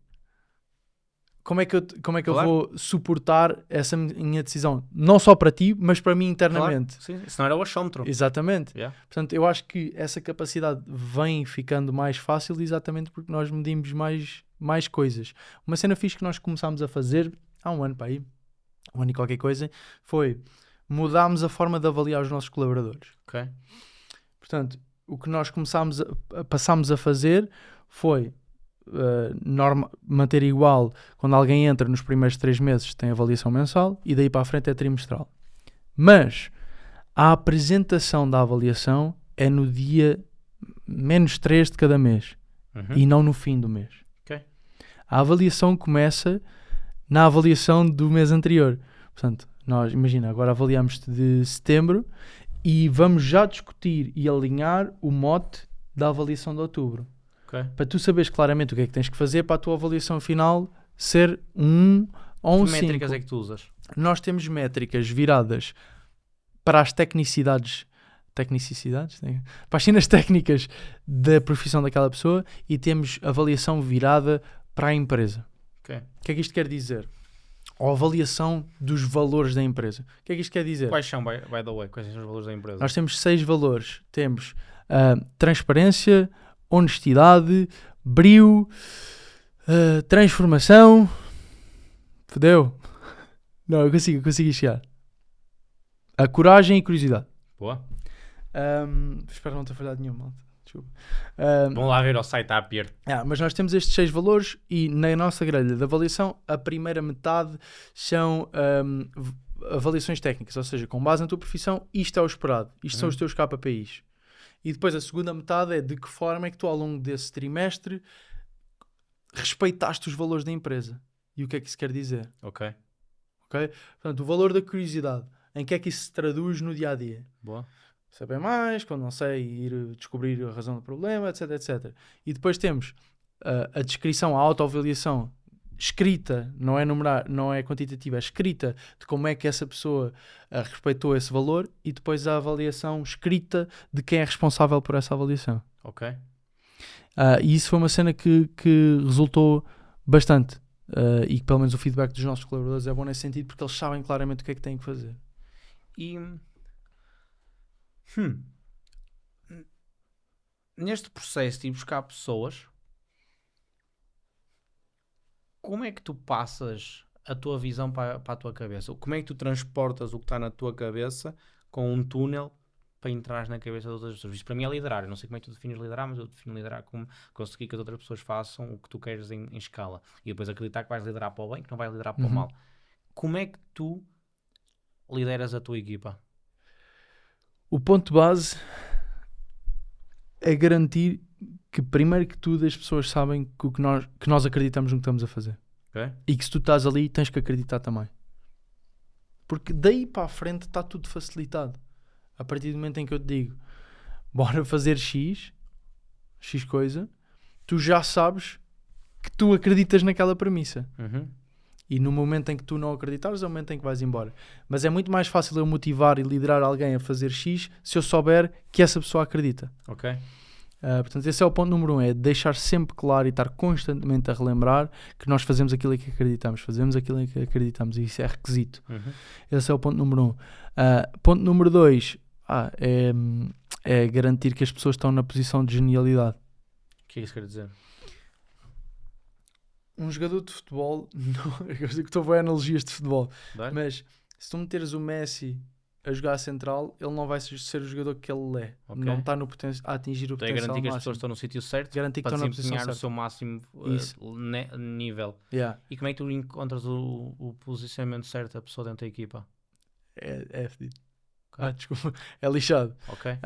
Como é que eu vou suportar essa minha decisão? Não só para ti, mas para mim internamente. Claro, sim. Senão era o achómetro. Exatamente. Yeah. Portanto, eu acho que essa capacidade vem ficando mais fácil exatamente porque nós medimos mais coisas. Uma cena fixe que nós começámos a fazer há um ano para aí, um ano e qualquer coisa, foi mudámos a forma de avaliar os nossos colaboradores. Ok. Portanto, o que nós passámos a fazer foi manter igual quando alguém entra nos primeiros 3 meses tem avaliação mensal e daí para a frente é trimestral. Mas a apresentação da avaliação é no dia -3 de cada mês e não no fim do mês. Okay. A avaliação começa na avaliação do mês anterior. Portanto, nós, imagina, agora avaliamos-te de setembro e vamos já discutir e alinhar o mote da avaliação de outubro. Okay. Para tu saberes claramente o que é que tens que fazer para a tua avaliação final ser um 1 ou um 5. Que métricas é que tu usas? Nós temos métricas viradas para as tecnicidades, para as cenas técnicas da profissão daquela pessoa e temos avaliação virada para a empresa. Okay. O que é que isto quer dizer? Ou avaliação dos valores da empresa. O que é que isto quer dizer? Quais são, by the way? Quais são os valores da empresa? Nós temos 6 valores. Temos transparência, honestidade, brio, transformação. Fodeu. Não, eu consigo chegar. A coragem e curiosidade. Boa. Espero não ter falhado nenhum, malta. Desculpa. Vão lá ver ao site a Pier. Mas nós temos estes 6 valores e na nossa grelha de avaliação a primeira metade são avaliações técnicas, ou seja, com base na tua profissão, isto é o esperado. Isto são os teus KPIs. E depois a segunda metade é de que forma é que tu ao longo desse trimestre respeitaste os valores da empresa. E o que é que isso quer dizer? Ok. Portanto, o valor da curiosidade. Em que é que isso se traduz no dia-a-dia? Boa. Saber mais, quando não sei, ir descobrir a razão do problema, etc, etc. E depois temos a descrição, a autoavaliação escrita, não é numerar, não é quantitativa, é escrita de como é que essa pessoa respeitou esse valor e depois a avaliação escrita de quem é responsável por essa avaliação. Ok. E isso foi uma cena que resultou bastante. E que pelo menos o feedback dos nossos colaboradores é bom nesse sentido porque eles sabem claramente o que é que têm que fazer. E neste processo de ir buscar pessoas, como é que tu passas a tua visão para a tua cabeça? Como é que tu transportas o que está na tua cabeça com um túnel para entrar na cabeça de outras pessoas? Isto para mim é liderar. Eu não sei como é que tu defines liderar, mas eu defino liderar como conseguir que as outras pessoas façam o que tu queres em escala. E depois acreditar que vais liderar para o bem, que não vais liderar para o mal. Como é que tu lideras a tua equipa? O ponto base é garantir que primeiro que tudo as pessoas sabem que nós acreditamos no que estamos a fazer. Okay. E que se tu estás ali tens que acreditar também. Porque daí para a frente está tudo facilitado. A partir do momento em que eu te digo bora fazer X coisa, tu já sabes que tu acreditas naquela premissa. E no momento em que tu não acreditares é o momento em que vais embora. Mas é muito mais fácil eu motivar e liderar alguém a fazer X se eu souber que essa pessoa acredita. Ok. Portanto, esse é o ponto número 1, é deixar sempre claro e estar constantemente a relembrar que nós fazemos aquilo em que acreditamos, e isso é requisito. Esse é o ponto número 1. Ponto número 2 é garantir que as pessoas estão na posição de genialidade. O que é isso quer dizer? Um jogador de futebol, não, eu sei que estou a ver analogias de futebol, Dá-lhe? mas se tu meteres o Messi a jogar a central, ele não vai ser o jogador que ele é. Ok. Não está a atingir o Então é potencial garantir que as máximo. pessoas estão no sítio certo Garantir que para estão na posição desempenhar o certa. seu máximo Isso. nível. Yeah. E como é que tu encontras o posicionamento certo da pessoa dentro da equipa? É fedido. Ok. Desculpa. É lixado. Ok?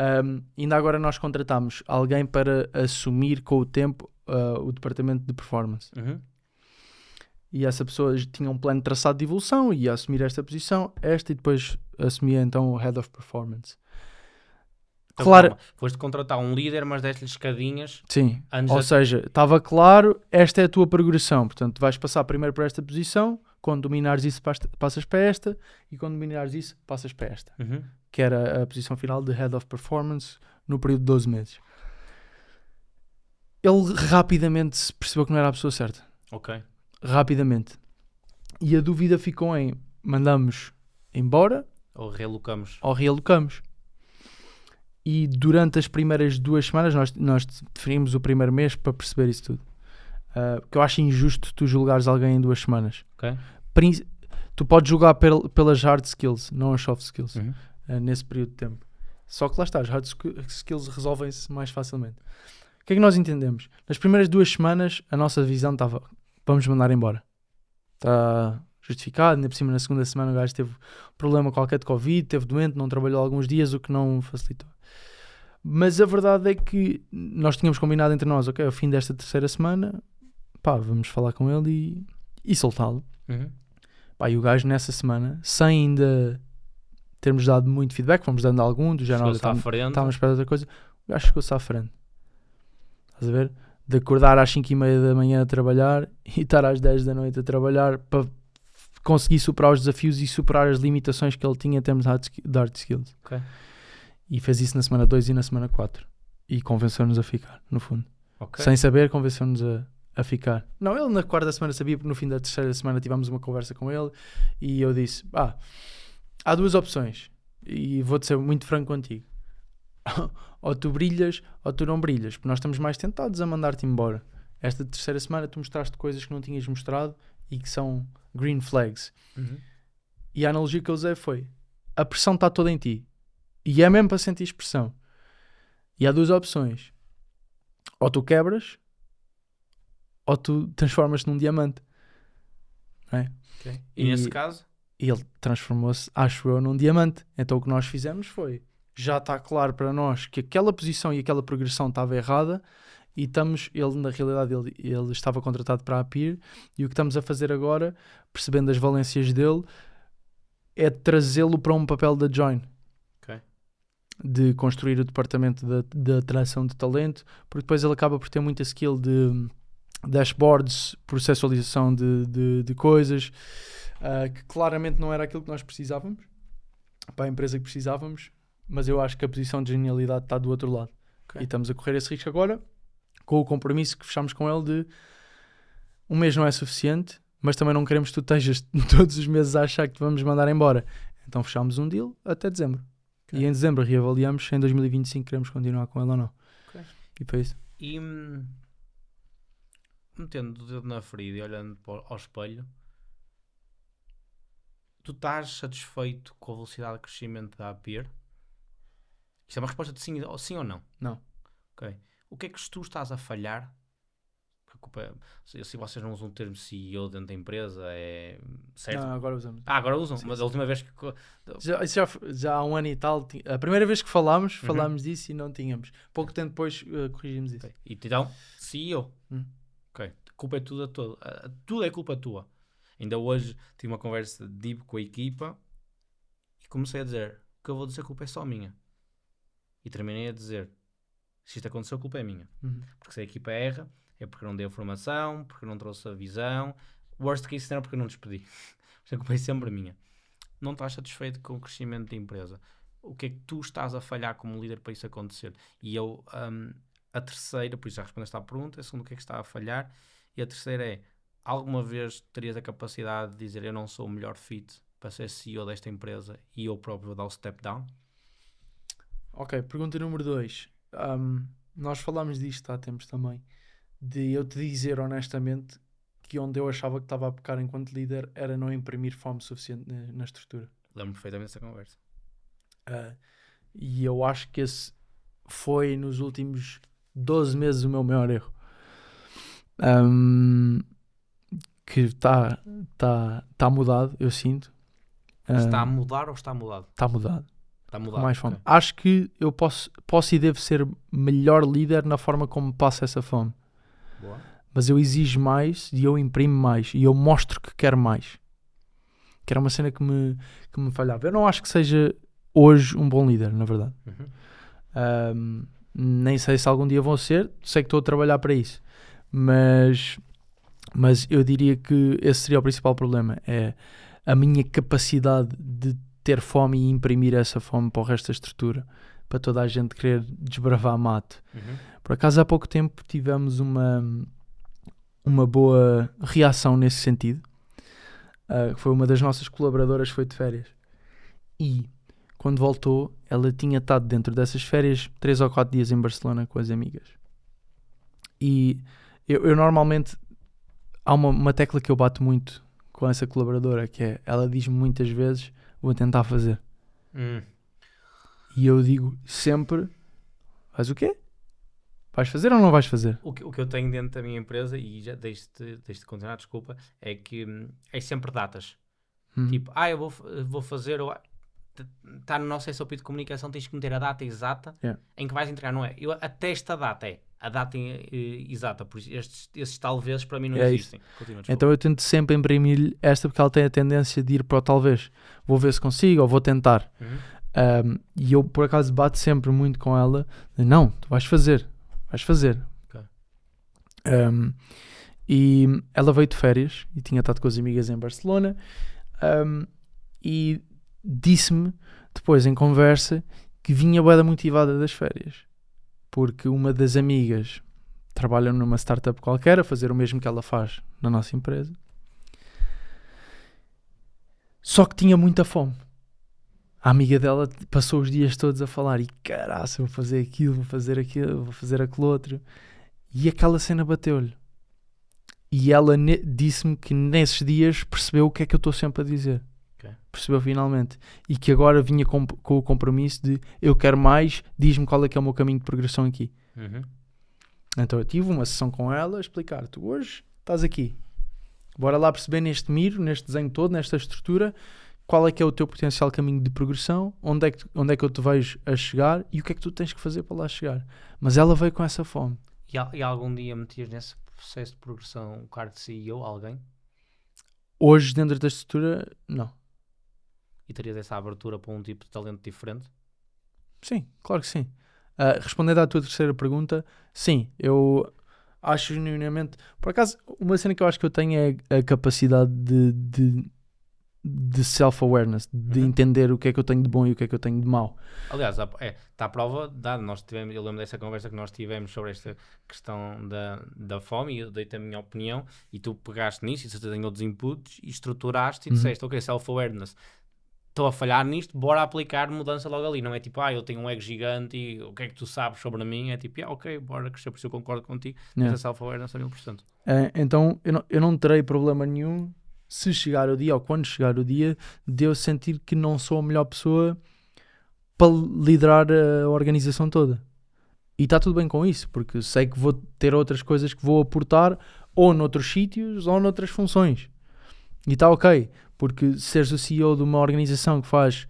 Ainda agora nós contratámos alguém para assumir com o tempo o departamento de performance. Uhum. E essa pessoa tinha um plano traçado de evolução e ia assumir esta posição, e depois assumia então o Head of Performance. Então, Claro, calma, foste contratar um líder, mas deste-lhe escadinhas sim. antes Ou da... seja, estava claro, esta é a tua progressão. Portanto, vais passar primeiro para esta posição, quando dominares isso passas para esta, e quando dominares isso passas para esta. Uhum. Que era a posição final de Head of Performance no período de 12 meses. Ele rapidamente percebeu que não era a pessoa certa. Ok. Rapidamente. E a dúvida ficou em mandamos embora Ou relocamos. ou realocamos. E durante as primeiras 2 semanas nós definimos o primeiro mês para perceber isso tudo. Porque eu acho injusto tu julgares alguém em 2 semanas. Ok. Tu podes julgar pelas hard skills, não as soft skills, Uhum. nesse período de tempo. Só que lá está, as hard skills resolvem-se mais facilmente. O que é que nós entendemos? Nas primeiras 2 semanas a nossa visão estava, vamos mandar embora. Está justificado, ainda por cima na segunda semana o gajo teve problema qualquer de Covid, teve doente, não trabalhou alguns dias, o que não facilitou. Mas a verdade é que nós tínhamos combinado entre nós, ok, ao fim desta terceira semana, pá, vamos falar com ele e soltá-lo. Uhum. Pá, e o gajo nessa semana, sem ainda termos dado muito feedback, fomos dando algum, do género, Chegou-se à frente. estávamos a esperar outra coisa, o gajo chegou-se à frente. Estás a ver? De acordar às 5:30 da manhã a trabalhar e estar às 10 da noite a trabalhar para conseguir superar os desafios e superar as limitações que ele tinha em termos de hard skills. Ok. E fez isso na semana 2 e na semana 4. E convenceu-nos a ficar, no fundo. Ok. Sem saber, convenceu-nos a ficar. Não, ele na quarta semana sabia, porque no fim da terceira semana tivemos uma conversa com ele e eu disse, há 2 opções e vou-te ser muito franco contigo. Ou tu brilhas ou tu não brilhas, porque nós estamos mais tentados a mandar-te embora. Esta terceira semana tu mostraste coisas que não tinhas mostrado e que são green flags. Uhum. E a analogia que eu usei foi, a pressão está toda em ti. E é mesmo para sentir expressão. E há 2 opções. Ou tu quebras, ou tu transformas-te num diamante. Não é? Okay. E nesse caso? E ele transformou-se, acho eu, num diamante. Então o que nós fizemos foi, já está claro para nós que aquela posição e aquela progressão estava errada e ele na realidade ele estava contratado para a Appear e o que estamos a fazer agora, percebendo as valências dele, é trazê-lo para um papel da Join. De construir o departamento de atração de talento, porque depois ele acaba por ter muita skill de dashboards, processualização de coisas, que claramente não era aquilo que nós precisávamos, para a empresa que precisávamos, mas eu acho que a posição de genialidade está do outro lado. Okay. E estamos a correr esse risco agora, com o compromisso que fechamos com ele de 1 mês não é suficiente, mas também não queremos que tu estejas todos os meses a achar que te vamos mandar embora. Então fechamos um deal até dezembro. Okay. E em dezembro reavaliamos se em 2025 queremos continuar com ele ou não. Okay. E foi isso. E metendo o dedo na ferida e olhando ao espelho, tu estás satisfeito com a velocidade de crescimento da Appear? Isto é uma resposta de sim ou não? Não. Ok. O que é que tu estás a falhar? Se vocês não usam o termo CEO dentro da empresa, é certo? Não, agora usamos. Agora usam, sim, mas sim. A última vez que... Já há 1 ano e tal, a primeira vez que falámos disso e não tínhamos. Pouco tempo depois corrigimos isso. Okay. E então, CEO. Ok. A culpa é toda. Tudo é culpa tua. Ainda hoje tive uma conversa deep com a equipa e comecei a dizer, o que eu vou dizer, a culpa é só minha. E terminei a dizer, se isto aconteceu, a culpa é minha. Porque se a equipa erra, é porque não dei a formação, porque não trouxe a visão. Worst case scenario, porque não despedi. A culpa é sempre minha. Não estás satisfeito com o crescimento da empresa. O que é que tu estás a falhar como líder para isso acontecer? E eu, a terceira, por isso já respondeste à pergunta, a segunda, o que é que está a falhar? E a terceira é, alguma vez terias a capacidade de dizer, eu não sou o melhor fit para ser CEO desta empresa e eu próprio vou dar o step down? Ok, pergunta número 2. Nós falámos disto há tempos também, de eu te dizer honestamente que onde eu achava que estava a pecar enquanto líder era não imprimir fome suficiente na estrutura. Lembro perfeitamente dessa conversa. E eu acho que esse foi nos últimos 12 meses o meu maior erro. Que está mudado, eu sinto. Está a mudar ou está mudado? Está mudado. Está Com mudado. mais fome. Ok. Acho que eu posso e devo ser melhor líder na forma como passo essa fome. Boa. Mas eu exijo mais e eu imprimo mais e eu mostro que quero mais. Que era uma cena que me falhava. Eu não acho que seja hoje um bom líder, na verdade. Nem sei se algum dia vou ser, sei que estou a trabalhar para isso. Mas eu diria que esse seria o principal problema. É a minha capacidade de ter fome e imprimir essa fome para o resto da estrutura. Para toda a gente querer desbravar mato. Por acaso há pouco tempo tivemos uma boa reação nesse sentido. Foi uma das nossas colaboradoras foi de férias. E quando voltou, ela tinha estado dentro dessas férias 3 ou 4 dias em Barcelona com as amigas. E eu normalmente... Há uma tecla que eu bato muito com essa colaboradora, que é, ela diz-me muitas vezes, vou tentar fazer. E eu digo sempre, vais o quê? Vais fazer ou não vais fazer? O que eu tenho dentro da minha empresa, e já deixe-te continuar, desculpa, é que é sempre datas. Tipo, eu vou fazer... Está no nosso SOP de comunicação, tens que meter a data exata em que vais entregar, não é? Até esta data é a data exata, por isso esses talvez para mim não existem. Continua, então eu tento sempre imprimir esta porque ela tem a tendência de ir para o talvez. Vou ver se consigo ou vou tentar. E eu por acaso bato sempre muito com ela, não, tu vais fazer. Okay. E ela veio de férias e tinha estado com as amigas em Barcelona e disse-me depois em conversa que vinha bué da motivada das férias porque uma das amigas trabalha numa startup qualquer a fazer o mesmo que ela faz na nossa empresa, só que tinha muita fome. A amiga dela passou os dias todos a falar e caraca, vou fazer aquilo, vou fazer aquilo outro, e aquela cena bateu-lhe e ela disse-me que nesses dias percebeu o que é que eu estou sempre a dizer. Percebeu finalmente e que agora vinha com o compromisso de eu quero mais, diz-me qual é que é o meu caminho de progressão aqui. Então eu tive uma sessão com ela a explicar, tu hoje estás aqui, bora lá perceber neste miro, neste desenho todo, nesta estrutura, qual é que é o teu potencial caminho de progressão, onde é que eu te vejo a chegar e o que é que tu tens que fazer para lá chegar. Mas ela veio com essa fome. E algum dia metias nesse processo de progressão o cargo de CEO, alguém? Hoje dentro da estrutura, não. E terias essa abertura para um tipo de talento diferente? Sim, claro que sim. Respondendo à tua terceira pergunta, sim, eu acho genuinamente... Por acaso, uma cena que eu acho que eu tenho é a capacidade de self-awareness, de entender o que é que eu tenho de bom e o que é que eu tenho de mau. Aliás, está à prova dada. Eu lembro dessa conversa que nós tivemos sobre esta questão da fome e eu dei-te a minha opinião e tu pegaste nisso e você tem outros inputs e estruturaste e disseste, ok, self-awareness. Estou a falhar nisto, bora aplicar mudança logo ali. Não é tipo, eu tenho um ego gigante e o que é que tu sabes sobre mim? É tipo, ok, bora crescer, por isso eu concordo contigo. Essa self-awareness a 1000%. Então, eu não terei problema nenhum se chegar o dia, ou quando chegar o dia, de eu sentir que não sou a melhor pessoa para liderar a organização toda. E está tudo bem com isso, porque sei que vou ter outras coisas que vou aportar ou noutros sítios ou noutras funções. E está ok, porque seres o CEO de uma organização que faz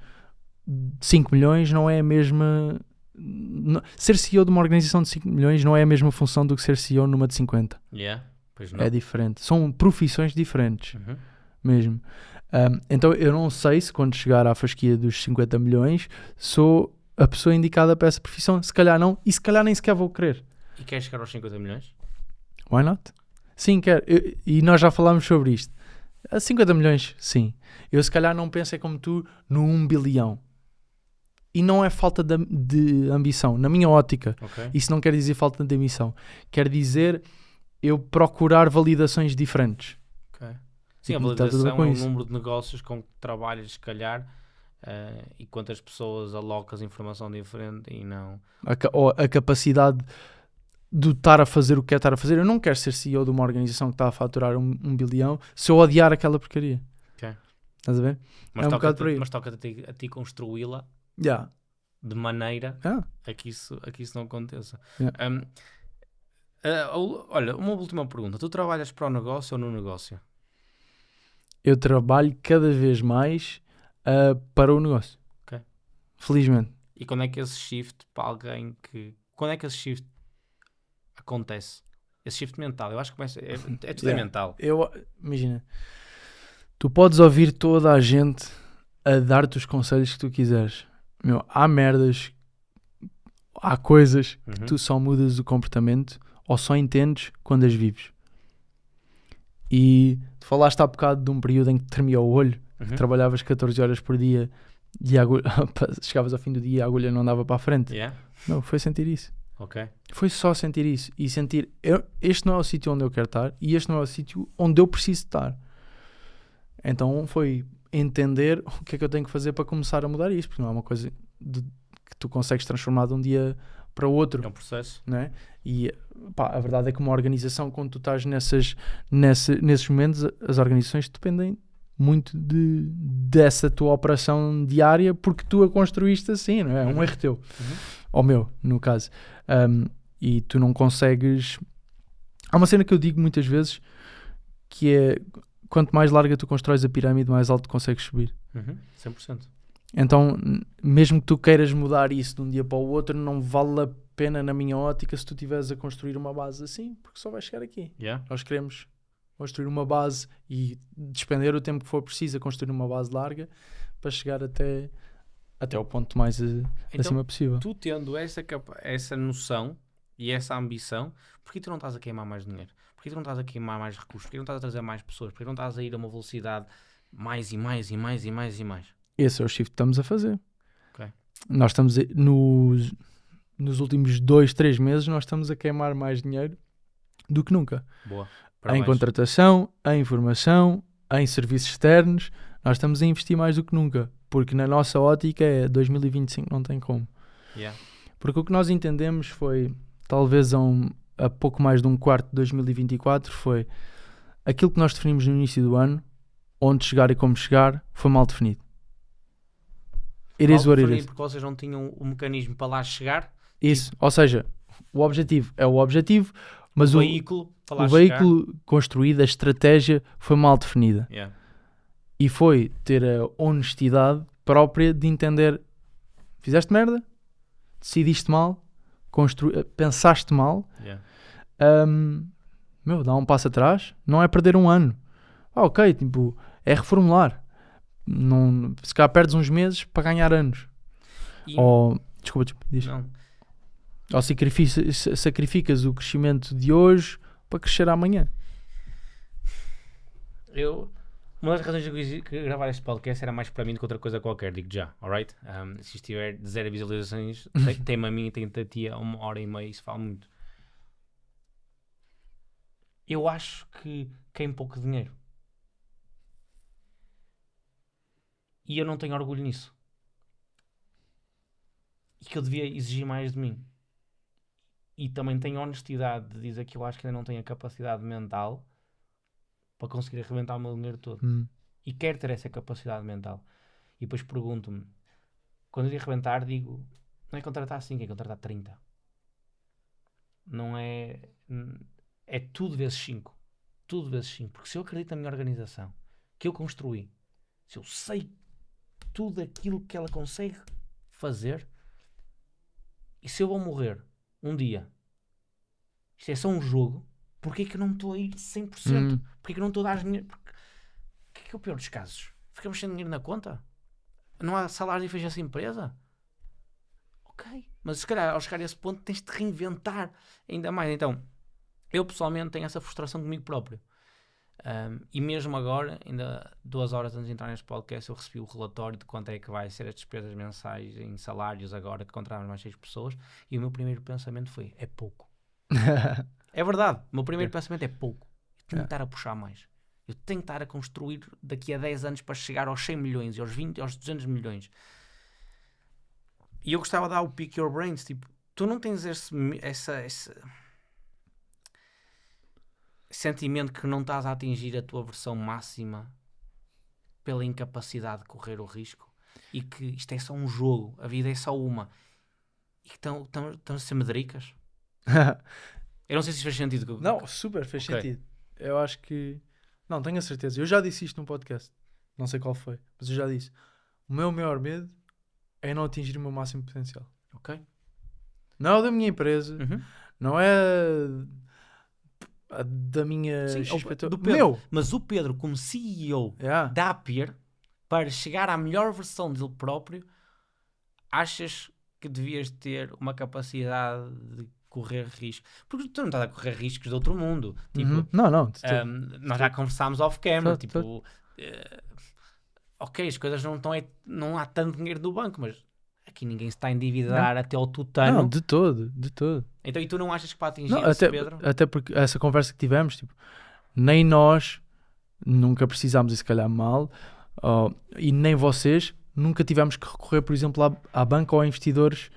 5 milhões não é a mesma... Ser CEO de uma organização de 5 milhões não é a mesma função do que ser CEO numa de 50. Pois não. É diferente. São profissões diferentes. Mesmo. Então eu não sei se quando chegar à fasquia dos 50 milhões sou a pessoa indicada para essa profissão. Se calhar não. E se calhar nem sequer vou querer. E queres chegar aos 50 milhões? Why not? Sim, quero. E nós já falámos sobre isto. A 50 milhões, sim. Eu se calhar não pensei como tu no 1 bilhão. E não é falta de ambição. Na minha ótica, isso não quer dizer falta de ambição. Quer dizer eu procurar validações diferentes. Sim, a validação é o número de negócios com que trabalhas, se calhar, e quantas pessoas alocas informação diferente e não... A capacidade do estar a fazer o que é estar a fazer. Eu não quero ser CEO de uma organização que está a faturar um bilhão se eu odiar aquela porcaria. Ok. Estás a ver? Mas É um toca-te bocado por aí. mas toca-te a ti construí-la Yeah. de maneira Yeah. a que isso não aconteça. Yeah. Olha, uma última pergunta. Tu trabalhas para o negócio ou no negócio? Eu trabalho cada vez mais para o negócio. Ok. Felizmente. E quando é que esse shift para alguém que... Quando é que esse shift acontece? Esse shift mental. Eu acho que começa... É tudo Yeah. mental. Imagina, tu podes ouvir toda a gente a dar-te os conselhos que tu quiseres. Meu, há merdas, há coisas que tu só mudas o comportamento ou só entendes quando as vives. E tu falaste há bocado de um período em que te tremia o olho, que trabalhavas 14 horas por dia e chegavas ao fim do dia e a agulha não andava para a frente. Yeah. Não, foi sentir isso. Ok. Foi só sentir isso e sentir, este não é o sítio onde eu quero estar e este não é o sítio onde eu preciso estar. Então foi entender o que é que eu tenho que fazer para começar a mudar isto, porque não é uma coisa que tu consegues transformar de um dia para o outro. É um processo. Não é? E pá, a verdade é que uma organização, quando tu estás nesses momentos, as organizações dependem muito dessa tua operação diária, porque tu a construíste assim, não é? É um erro teu. Ou meu, no caso. E tu não consegues... Há uma cena que eu digo muitas vezes, que é, quanto mais larga tu constróis a pirâmide, mais alto consegues subir. 100%. Então, mesmo que tu queiras mudar isso de um dia para o outro, não vale a pena, na minha ótica, se tu estiveres a construir uma base assim, porque só vais chegar aqui. Yeah. Nós queremos construir uma base e despender o tempo que for preciso a construir uma base larga para chegar até o ponto mais acima possível. Tu tendo essa noção e essa ambição, porquê tu não estás a queimar mais dinheiro? Porquê tu não estás a queimar mais recursos? Porquê não estás a trazer mais pessoas? Porquê não estás a ir a uma velocidade mais e mais e mais e mais e mais? Esse é o shift que estamos a fazer. Okay. Nós estamos nos últimos 2-3 meses nós estamos a queimar mais dinheiro do que nunca. Boa. Em contratação, em formação, em serviços externos, nós estamos a investir mais do que nunca, porque na nossa ótica é 2025 não tem como. Yeah. Porque o que nós entendemos foi, talvez a pouco mais de um quarto de 2024, foi aquilo que nós definimos no início do ano, onde chegar e como chegar, foi mal definido. Porque vocês não tinham o mecanismo para lá chegar? Isso, ou seja, o objetivo é o objetivo, mas o veículo construído, a estratégia foi mal definida. Yeah. E foi ter a honestidade própria de entender, fizeste merda, decidiste mal, pensaste mal, Yeah. Dá um passo atrás, não é perder um ano. Ok, tipo, é reformular. Não, se calhar perdes uns meses para ganhar anos. Desculpa, diz. Não. Ou sacrificas o crescimento de hoje para crescer amanhã. Uma das razões que eu quis gravar este podcast era mais para mim do que outra coisa qualquer, digo já, alright? Se estiver de 0 visualizações, tem-me a mim e tem-te a ti a 1h30, isso fala muito. Eu acho que queimo pouco dinheiro. E eu não tenho orgulho nisso. E que eu devia exigir mais de mim. E também tenho honestidade de dizer que eu acho que ainda não tenho a capacidade mental para conseguir arrebentar o meu dinheiro todo. E quero ter essa capacidade mental. E depois pergunto-me, quando eu digo arrebentar, digo, não é contratar 5, é contratar 30. Não é... É tudo vezes 5. Tudo vezes 5. Porque se eu acredito na minha organização, que eu construí, se eu sei tudo aquilo que ela consegue fazer, e se eu vou morrer um dia, isto é só um jogo, porquê que eu não estou a ir 100%? Porquê que eu não estou a dar dinheiro? O que é o pior dos casos? Ficamos sem dinheiro na conta? Não há salário de efficiência empresa? Ok, mas se calhar ao chegar a esse ponto tens de reinventar ainda mais. Então, eu pessoalmente tenho essa frustração comigo próprio. E mesmo agora, ainda 2 horas antes de entrar neste podcast, eu recebi o relatório de quanto é que vai ser as despesas mensais em salários agora que contratamos mais 6 pessoas, e o meu primeiro pensamento foi, é pouco. É verdade, o meu primeiro pensamento é pouco. Eu tenho que estar a puxar mais. Eu tenho que estar a construir daqui a 10 anos para chegar aos 100 milhões, aos 20, aos 200 milhões. E eu gostava de dar o pick your brains, tipo, tu não tens sentimento que não estás a atingir a tua versão máxima pela incapacidade de correr o risco e que isto é só um jogo, a vida é só uma e que estão a ser medricas? Eu não sei se fez sentido. Não, super, fez sentido. Eu acho que... Não, tenho a certeza. Eu já disse isto num podcast. Não sei qual foi, mas eu já disse. O meu maior medo é não atingir o meu máximo potencial. Ok. Não é o da minha empresa, não é a da minha... Sim, do Pedro. Meu! Mas o Pedro, como CEO Yeah. da Apier, para chegar à melhor versão dele próprio, achas que devias ter uma capacidade de correr risco? Porque tu não estás a correr riscos de outro mundo. Tipo, Não. nós já conversámos off-camera. Certo, Tipo, ok, as coisas não há tanto dinheiro no banco, mas aqui ninguém se está a endividar até ao tutano. Não, de todo. Então, e tu não achas que para atingir Não, esse, Pedro? até porque essa conversa que tivemos, tipo, nem nós nunca precisámos, e se calhar mal, e nem vocês nunca tivemos que recorrer, por exemplo, à banca ou a investidores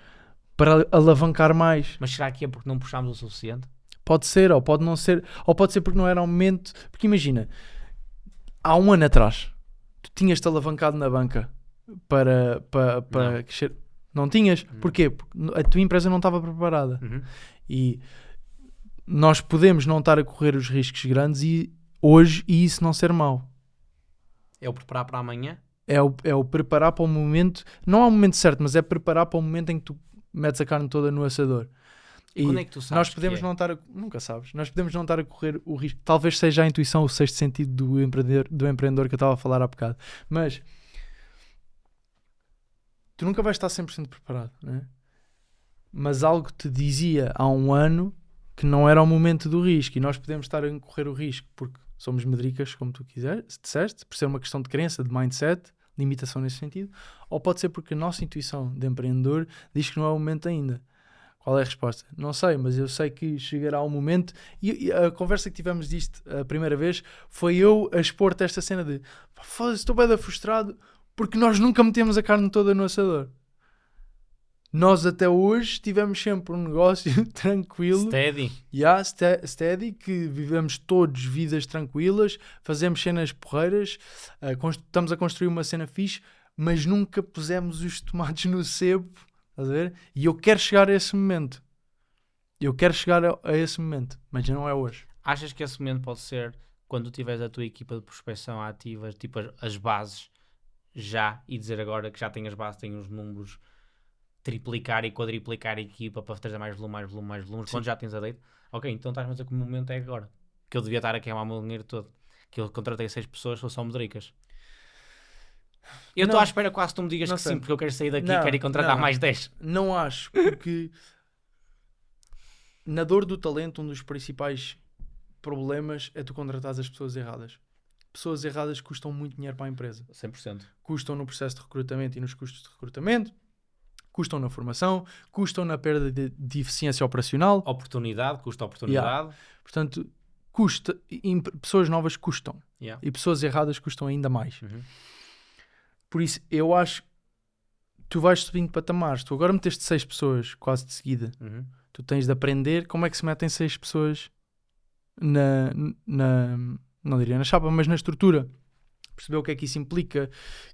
para alavancar mais. Mas será que é porque não puxámos o suficiente? Pode ser, ou pode não ser, ou pode ser porque não era o momento. Porque imagina, há um ano atrás, tu tinhas-te alavancado na banca para crescer. Não tinhas? Porquê? Porque a tua empresa não estava preparada. E nós podemos não estar a correr os riscos grandes hoje e isso não ser mau. É o preparar para amanhã? É o preparar para o momento, não há um momento certo, mas é preparar para o momento em que tu metes a carne toda no assador. E quando é que tu sabes? Nós podemos não estar nunca sabes, nós podemos não estar a correr o risco. Talvez seja a intuição, o sexto sentido do empreendedor que eu estava a falar há bocado. Mas tu nunca vais estar 100% preparado, né? Mas algo te dizia há um ano que não era o momento do risco e nós podemos estar a correr o risco porque somos medricas, como tu quiseres, disseste, por ser uma questão de crença, de mindset, limitação nesse sentido, ou pode ser porque a nossa intuição de empreendedor diz que não é o momento ainda. Qual é a resposta? Não sei, mas eu sei que chegará um momento e a conversa que tivemos disto a primeira vez foi eu a expor-te esta cena de foda-se, estou bem frustrado porque nós nunca metemos a carne toda no assador. Nós até hoje tivemos sempre um negócio tranquilo. Steady, que vivemos todos vidas tranquilas, fazemos cenas porreiras, estamos a construir uma cena fixe, mas nunca pusemos os tomates no sebo, estás a ver? E eu quero chegar a esse momento. Mas não é hoje. Achas que esse momento pode ser quando tiveres a tua equipa de prospecção ativa, tipo as bases, já, e dizer agora que já tem as bases, tem os números, triplicar e quadriplicar a equipa para trazer mais volume, quando já tens a data? Ok, então estás a dizer que o momento é agora. Que eu devia estar a queimar o meu dinheiro todo. Que eu contratei 6 pessoas, são só medricas. Eu estou à espera quase que tu me digas que sim, porque eu quero sair daqui e quero ir contratar mais 10. Não acho, porque na dor do talento, um dos principais problemas é tu contratares as pessoas erradas. Pessoas erradas custam muito dinheiro para a empresa. 100%. Custam no processo de recrutamento e nos custos de recrutamento, custam na formação, custam na perda de eficiência operacional. Custa oportunidade. Portanto, pessoas novas custam. E pessoas erradas custam ainda mais. Por isso, eu acho que tu vais subindo patamares. Tu agora meteste 6 pessoas quase de seguida. Tu tens de aprender como é que se metem 6 pessoas não diria na chapa, mas na estrutura. Perceber o que é que isso implica,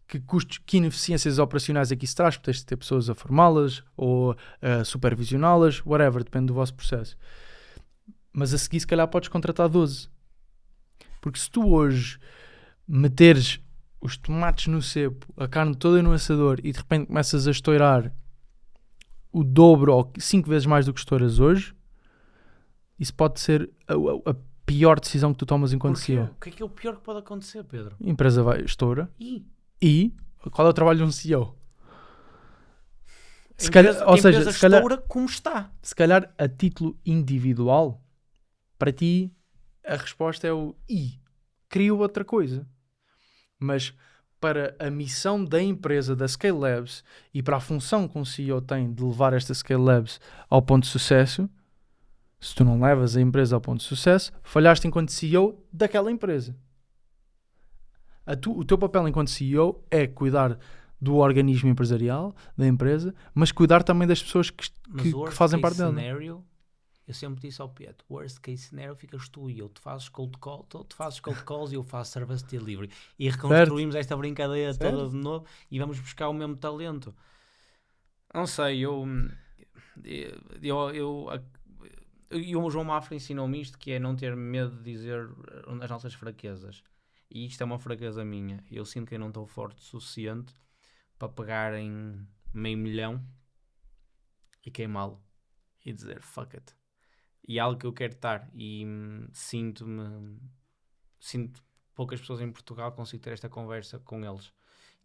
que custos, que ineficiências operacionais é que isso traz, porque tens de ter pessoas a formá-las ou a supervisioná-las, whatever, depende do vosso processo. Mas a seguir, se calhar, podes contratar 12. Porque se tu hoje meteres os tomates no cepo, a carne toda no assador e de repente começas a estourar o dobro ou 5 vezes mais do que estouras hoje, isso pode ser a pior decisão que tu tomas enquanto CEO. O que é o pior que pode acontecer, Pedro? A empresa estoura. E qual é o trabalho de um CEO? Se calhar estoura como está. Se calhar a título individual, para ti a resposta é crio outra coisa. Mas para a missão da empresa, da Scale Labs, e para a função que um CEO tem de levar esta Scale Labs ao ponto de sucesso, se tu não levas a empresa ao ponto de sucesso, falhaste enquanto CEO daquela empresa. O teu papel enquanto CEO é cuidar do organismo empresarial, da empresa, mas cuidar também das pessoas que fazem parte dela. Cenário Eu sempre disse ao Pietro, worst case scenario, ficas tu e eu. Tu fazes cold calls e eu faço service delivery. E reconstruímos esta brincadeira toda de novo e vamos buscar o mesmo talento. Não sei, e o João Mafra ensinou-me isto, que é não ter medo de dizer as nossas fraquezas. E isto é uma fraqueza minha. Eu sinto que eu não estou forte o suficiente para pegar em $500,000 e queimá-lo. E dizer, fuck it. E é algo que eu quero estar. E sinto poucas pessoas em Portugal consigo ter esta conversa com eles.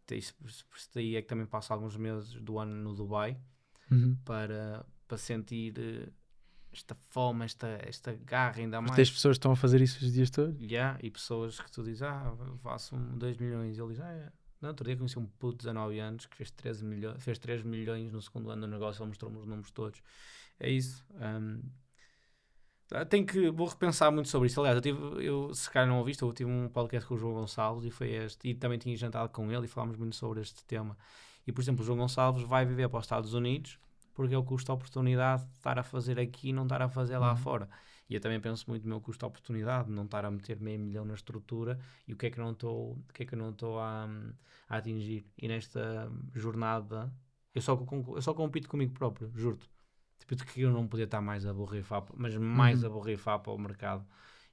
Por isso daí é que também passo alguns meses do ano no Dubai para sentir esta fome, esta garra ainda mais. Mas tens pessoas que estão a fazer isso os dias todos? E pessoas que tu dizes, faço 2 milhões. E ele diz, não, outro dia conheci um puto de 19 anos que fez 3 milhões no segundo ano do negócio. Ele mostrou-me os números todos. É isso. Vou repensar muito sobre isso. Aliás, se calhar não ouviste, eu tive um podcast com o João Gonçalves e foi este. E também tinha jantado com ele e falámos muito sobre este tema. E, por exemplo, o João Gonçalves vai viver para os Estados Unidos porque é o custo de oportunidade de estar a fazer aqui e não estar a fazer lá fora. E eu também penso muito no meu custo de oportunidade, de não estar a meter $500,000 na estrutura e o que é que eu não estou a atingir. E nesta jornada, eu só compito comigo próprio, juro-te. Tipo, que eu não podia estar mais a borrifar, mas mais a borrifar para o mercado.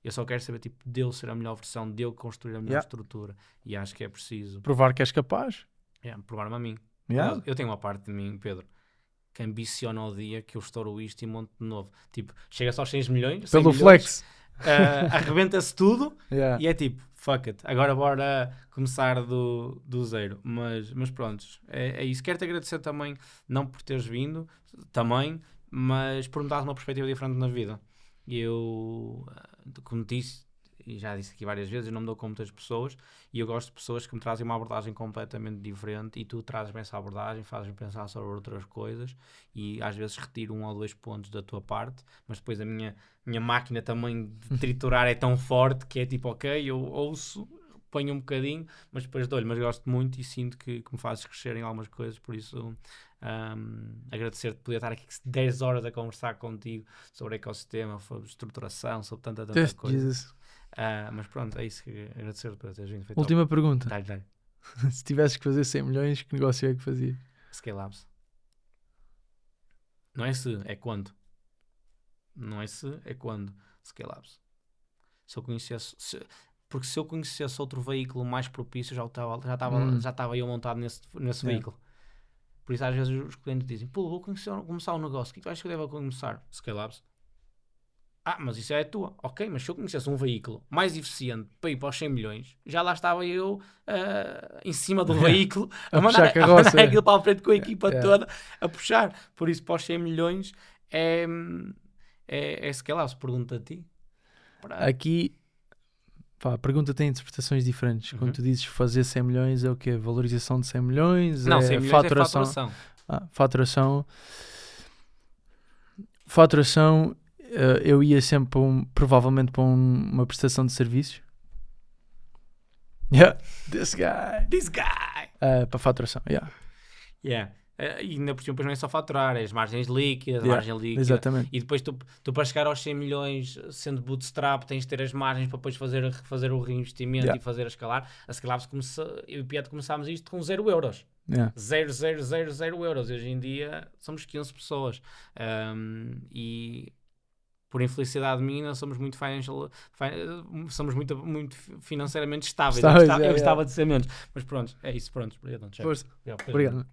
Eu só quero saber, tipo, de eu ser a melhor versão, de eu construir a melhor estrutura. E acho que é preciso... Provar que és capaz. Provar-me a mim. Yeah. Eu tenho uma parte de mim, Pedro, que ambiciona o dia que eu estouro isto e monto de novo. Tipo, chega-se aos 6 milhões... Pelo 100 flex. Arrebenta-se tudo Yeah. e é tipo, fuck it. Agora bora começar do zero. Mas pronto, é isso. Quero-te agradecer também, não por teres vindo, também... mas por me dar uma perspectiva diferente na vida. E eu, como disse, e já disse aqui várias vezes, eu não me dou com muitas pessoas e eu gosto de pessoas que me trazem uma abordagem completamente diferente e tu trazes-me essa abordagem, fazes-me pensar sobre outras coisas e às vezes retiro 1 ou 2 pontos da tua parte, mas depois a minha máquina também de triturar é tão forte que é tipo, ok, eu ouço, ponho um bocadinho, mas depois dou-lhe, mas gosto muito e sinto que me fazes crescer em algumas coisas, por isso... agradecer-te, poder estar aqui 10 horas a conversar contigo sobre ecossistema, sobre estruturação, sobre tanta coisa. Mas pronto, é isso que agradecer-te por teres vindo. Última pergunta. Dá-lhe. Se tivesses que fazer 100 milhões, que negócio é que fazia? Scale-ups. Não é se, é quando. Não é se, é quando. Scale-ups. Se eu conhecesse... Porque se eu conhecesse outro veículo mais propício, já estava eu montado nesse veículo. Por isso às vezes os clientes dizem, vou começar um negócio, o que tu achas que eu devo começar? Scale-ups. Mas isso é a tua. Ok, mas se eu conhecesse um veículo mais eficiente para ir para os 100 milhões, já lá estava eu em cima do veículo a mandar aquilo para a frente com a equipa toda a puxar. Por isso para os 100 milhões é scale-ups. Pergunta a ti. Aqui... a pergunta tem interpretações diferentes. Quando tu dizes fazer 100 milhões, é o quê? Valorização de 100 milhões? Não, 100 milhões faturação. É faturação. Faturação, eu ia sempre provavelmente para uma prestação de serviços. This guy. Para faturação, E ainda por cima depois não é só faturar, é as margens líquidas, margem líquida. Exatamente. E depois tu para chegar aos 100 milhões sendo bootstrap tens de ter as margens para depois fazer o reinvestimento e fazer a escalar. A Scale-ups eu e o Pietro começámos isto com 0 euros. 0 euros. Hoje em dia somos 15 pessoas. E por infelicidade minha somos muito somos muito financeiramente estáveis. Eu gostava de ser menos. Mas pronto, é isso. Pronto. Obrigado. Obrigado.